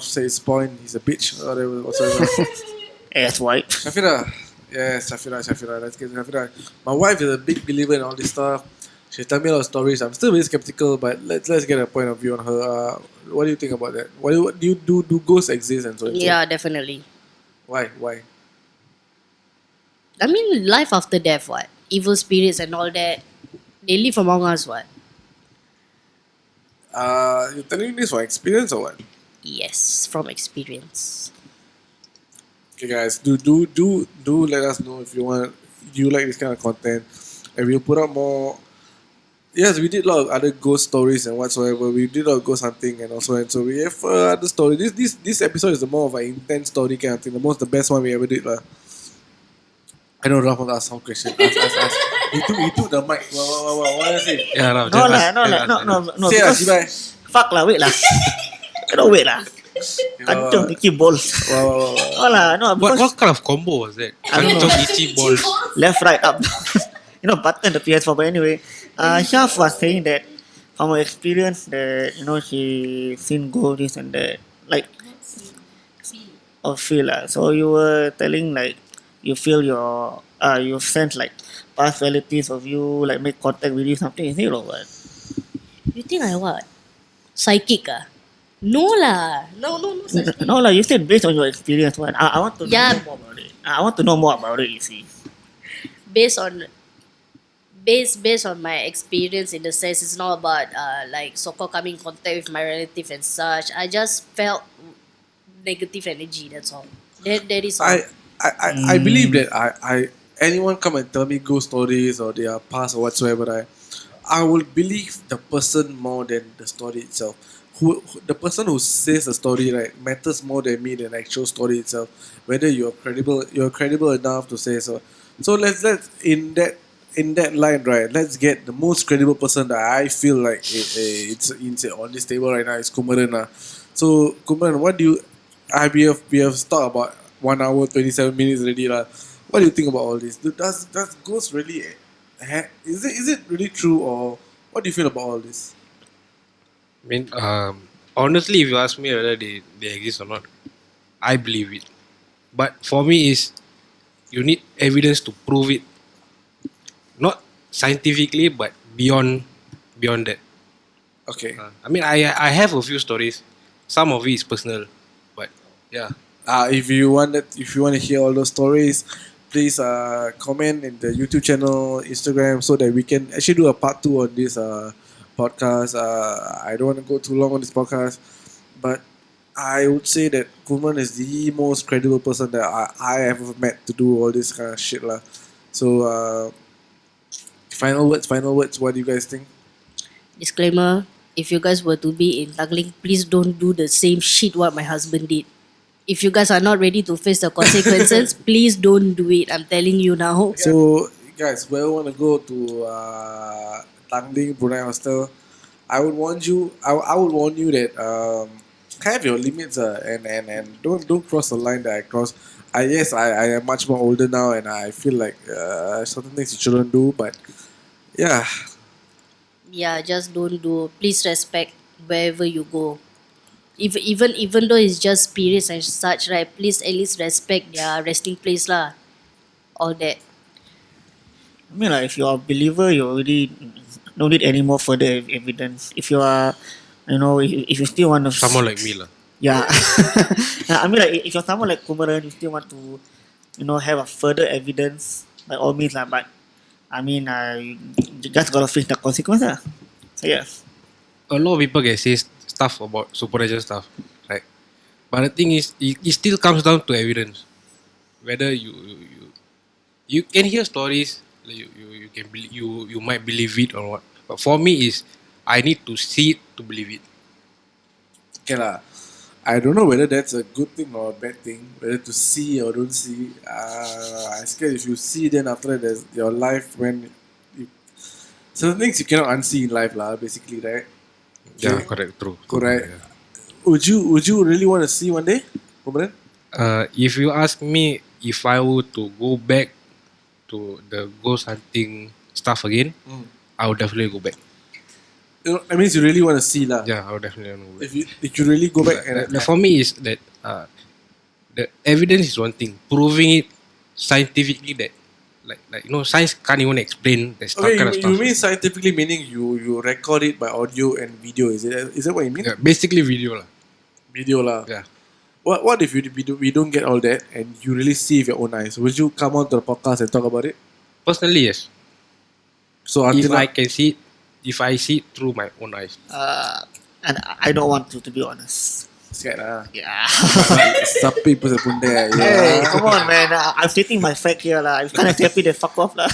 says point. He's a bitch. Whatever. Ass white. Shafira. Yes, Shafira. Let's get Shafira. My wife is a big believer in all this stuff. She told me a lot of stories. I'm still very skeptical, but let's get a point of view on her. What do you think about that? What do you do? Do ghosts exist and so on? Yeah, definitely. Why? I mean, life after death, what? Evil spirits and all that. They live among us, what? You're telling me this from experience or what? Yes, from experience. Okay, guys, do let us know if you want. Do you like this kind of content? And we'll put up more. Yes, we did a lot of other ghost stories and whatsoever. We did a lot of ghost hunting and also, and so we have other stories. This episode is the more of an intense story kind of thing. The best one we ever did lah. I know Ralph want to ask some question. Ask. He took the mic. What is it? Yeah, no, No lah, no. Say lah, Because, Shibai. fuck lah, wait lah. Cannot wait lah. Kancung itchy balls. Wow. Oh lah, no. What Because kind of combo was that? I don't know. Kancong itchy balls. left, right, up. Button the PS4. But anyway, Shaf was saying that from her experience that she seen ghosts this and that. Like or feel so you were telling like you feel your you sense like past relatives of you like make contact with you something is it or what? You think I what? Psychic ah? No lah. No such thing. No lah, you said based on your experience. What I want to Yeah, know more about it. I want to know more about it. You see. based on based on my experience in the sense it's not about like so-called coming in contact with my relative and such. I just felt negative energy, that's all. That is all. I believe that I anyone come and tell me ghost stories or their past or whatsoever, I will believe the person more than the story itself. The person who says the story right matters more than me than the actual story itself. Whether you're credible enough to say so. So let's in that line right. Let's get the most credible person that I feel like it's on this table right now is Kumaran. So Kumaran, what do you? We have talked about 1 hour 27 minutes already lah. What do you think about all this? Does ghost really? Is it really true or what do you feel about all this? I mean, honestly, if you ask me whether they exist or not, I believe it. But for me, is you need evidence to prove it, not scientifically, but beyond that. Okay. I mean, I have a few stories. Some of it is personal, but yeah. If you want to hear all those stories, please comment in the YouTube channel, Instagram, so that we can actually do a part two on this podcast. I don't want to go too long on this podcast, but I would say that Kuman is the most credible person that I have ever met to do all this kind of shit lah. So final words. What do you guys think? Disclaimer, if you guys were to be in Tangling, please don't do the same shit what my husband did. If you guys are not ready to face the consequences, please don't do it. I'm telling you now. So, guys, whoever want to go to Tangling Brunei Hostel, I would warn you. I would warn you that have your limits and don't cross the line that I cross. I am much more older now, and I feel like certain things you shouldn't do. But yeah, Yeah, just don't do. Please respect wherever you go. Even though it's just spirits and such, right? Please at least respect their resting place lah. All that. I mean, like, if you are a believer, you already don't need any more further evidence. If you are, if you still want to, Someone like me lah. yeah. I mean, like, if you're someone like Kumaran, you still want to, have a further evidence by all means, lah. But I mean, you just gotta face the consequence, lah. So yes. A lot of people can say stuff about supernatural stuff, right? But the thing is, it still comes down to evidence. Whether you can hear stories, like you can you might believe it or what. But for me, is I need to see it to believe it. okay lah. I don't know whether that's a good thing or a bad thing. Whether to see or don't see. I scared if you see, then after that, there's your life when you, certain things you cannot unsee in life lah. Basically, right? Yeah, Okay. correct, true. Correct. Yeah. Would you really want to see one day, Kumaran? If you ask me if I were to go back to the ghost hunting stuff again, I would definitely go back. That means you really want to see lah. Yeah, I would definitely want to go back. If you really go back and For me is that the evidence is one thing. Proving it scientifically that science can't even explain that stuff, okay, kind of stuff. you mean scientifically meaning you record it by audio and video? Is that what you mean? Yeah, basically video lah. Video lah. Yeah. What if we don't get all that and you really see with your own eyes? Would you come on to the podcast and talk about it? Personally, yes. So If until I can see it, if I see it through my own eyes. And I don't want to be honest. scared lah. Yeah. Sapi pasal bunda. Hey, Yeah. come on, man. I'm stating my fact here, lah. If kind of happy, then fuck off, lah.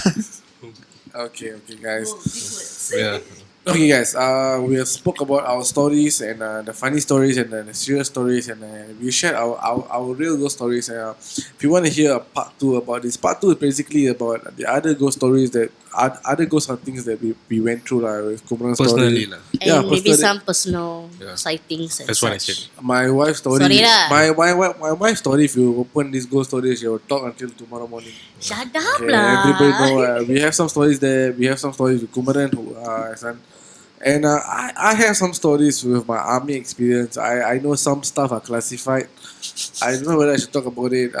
Okay, guys. Yeah. Okay, guys. We have spoke about our stories and the funny stories and the serious stories, and we shared our real ghost stories. If you want to hear a part two about this, part two is basically about the other ghost stories other ghost huntings that we went through with Kumaran's Personally story. lah. And Yeah, maybe personally. some personal Yeah. sightings and That's what I such. said. My wife's story. Sorry lah. My wife's story. If you open this ghost story, she will talk until tomorrow morning. Shut up Okay, lah. everybody know we have some stories there. We have some stories with Kumaran who And I have some stories with my army experience. I know some stuff are classified. I don't know whether I should talk about it.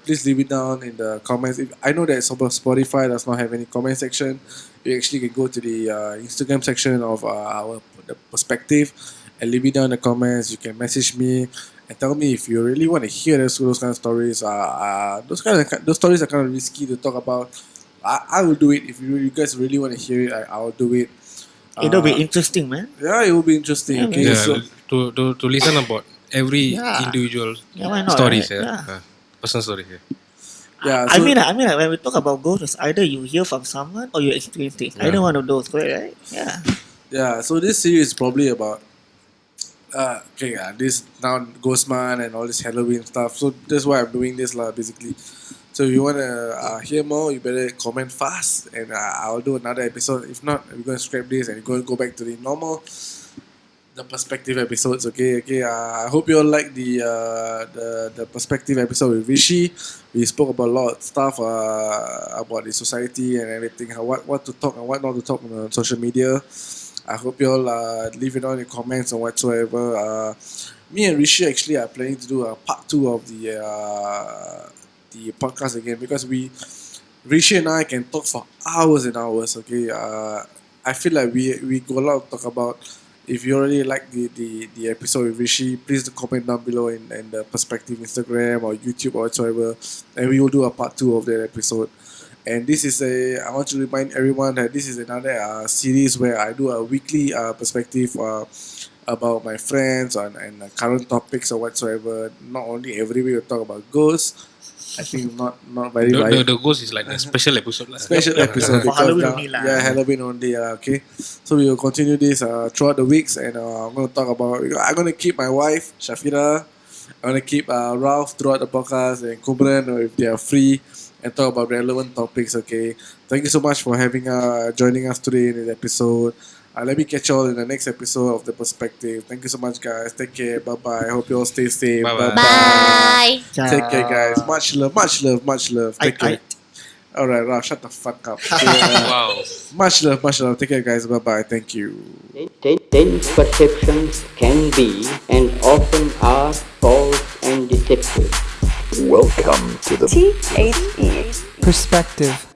Please leave it down in the comments. I know that Spotify does not have any comment section. You actually can go to the Instagram section of our the perspective and leave it down in the comments. You can message me and tell me if you really want to hear those kind of stories. Those stories are kind of risky to talk about. I will do it if you guys really want to hear it. I'll do it. It'll be interesting, man. Yeah, it will be interesting. Yeah, Okay, Yeah, so to listen about every Yeah. individual Yeah, why not, stories, right? yeah. Yeah. Personal story, yeah. yeah, I so mean, when we talk about ghosts, it's either you hear from someone or you experience it. Either one of those, correct? Right? Yeah. yeah, so this series is probably about this now Ghostman and all this Halloween stuff. So that's why I'm doing this lah, basically. So if you wanna hear more, you better comment fast, and I'll do another episode. If not, we're gonna scrap this and we're gonna go back to the normal, the perspective episodes. Okay. I hope you all like the perspective episode with Rishi. We spoke about a lot of stuff about the society and everything. What to talk and what not to talk on social media. I hope you all leave it on in comments or whatsoever. Me and Rishi actually are planning to do a part 2 of the podcast again, because Rishi and I can talk for hours and hours. Okay, I feel like we got a lot to talk about. If you already like the episode with Rishi, please do comment down below in the perspective Instagram or YouTube or whatsoever, and we will do a part 2 of that episode. And this is I want to remind everyone that this is another series where I do a weekly perspective about my friends and current topics or whatsoever. Not only every week we talk about ghosts. I think not very right. The ghost is like a special episode. Lah. Special episode For because Halloween now- only lah. yeah, Halloween only. Okay, so we will continue this throughout the weeks, and I'm going to talk about. I'm going to keep my wife Shafira. I'm going to keep Ralph throughout the podcast and Kumaran if they are free, and talk about relevant topics. Okay, thank you so much for having joining us today in this episode. Let me catch you all in the next episode of The Perspective. Thank you so much, guys. Take care. Bye bye. Hope you all stay safe. Bye-bye. Bye. Take care, guys. Much love, much love, much love. Take care. All right, Ralph, shut the fuck up. Okay, Wow. much love, much love. Take care, guys. Bye bye. Thank you. Then perceptions can be and often are false and deceptive. Welcome to the THE. Perspective.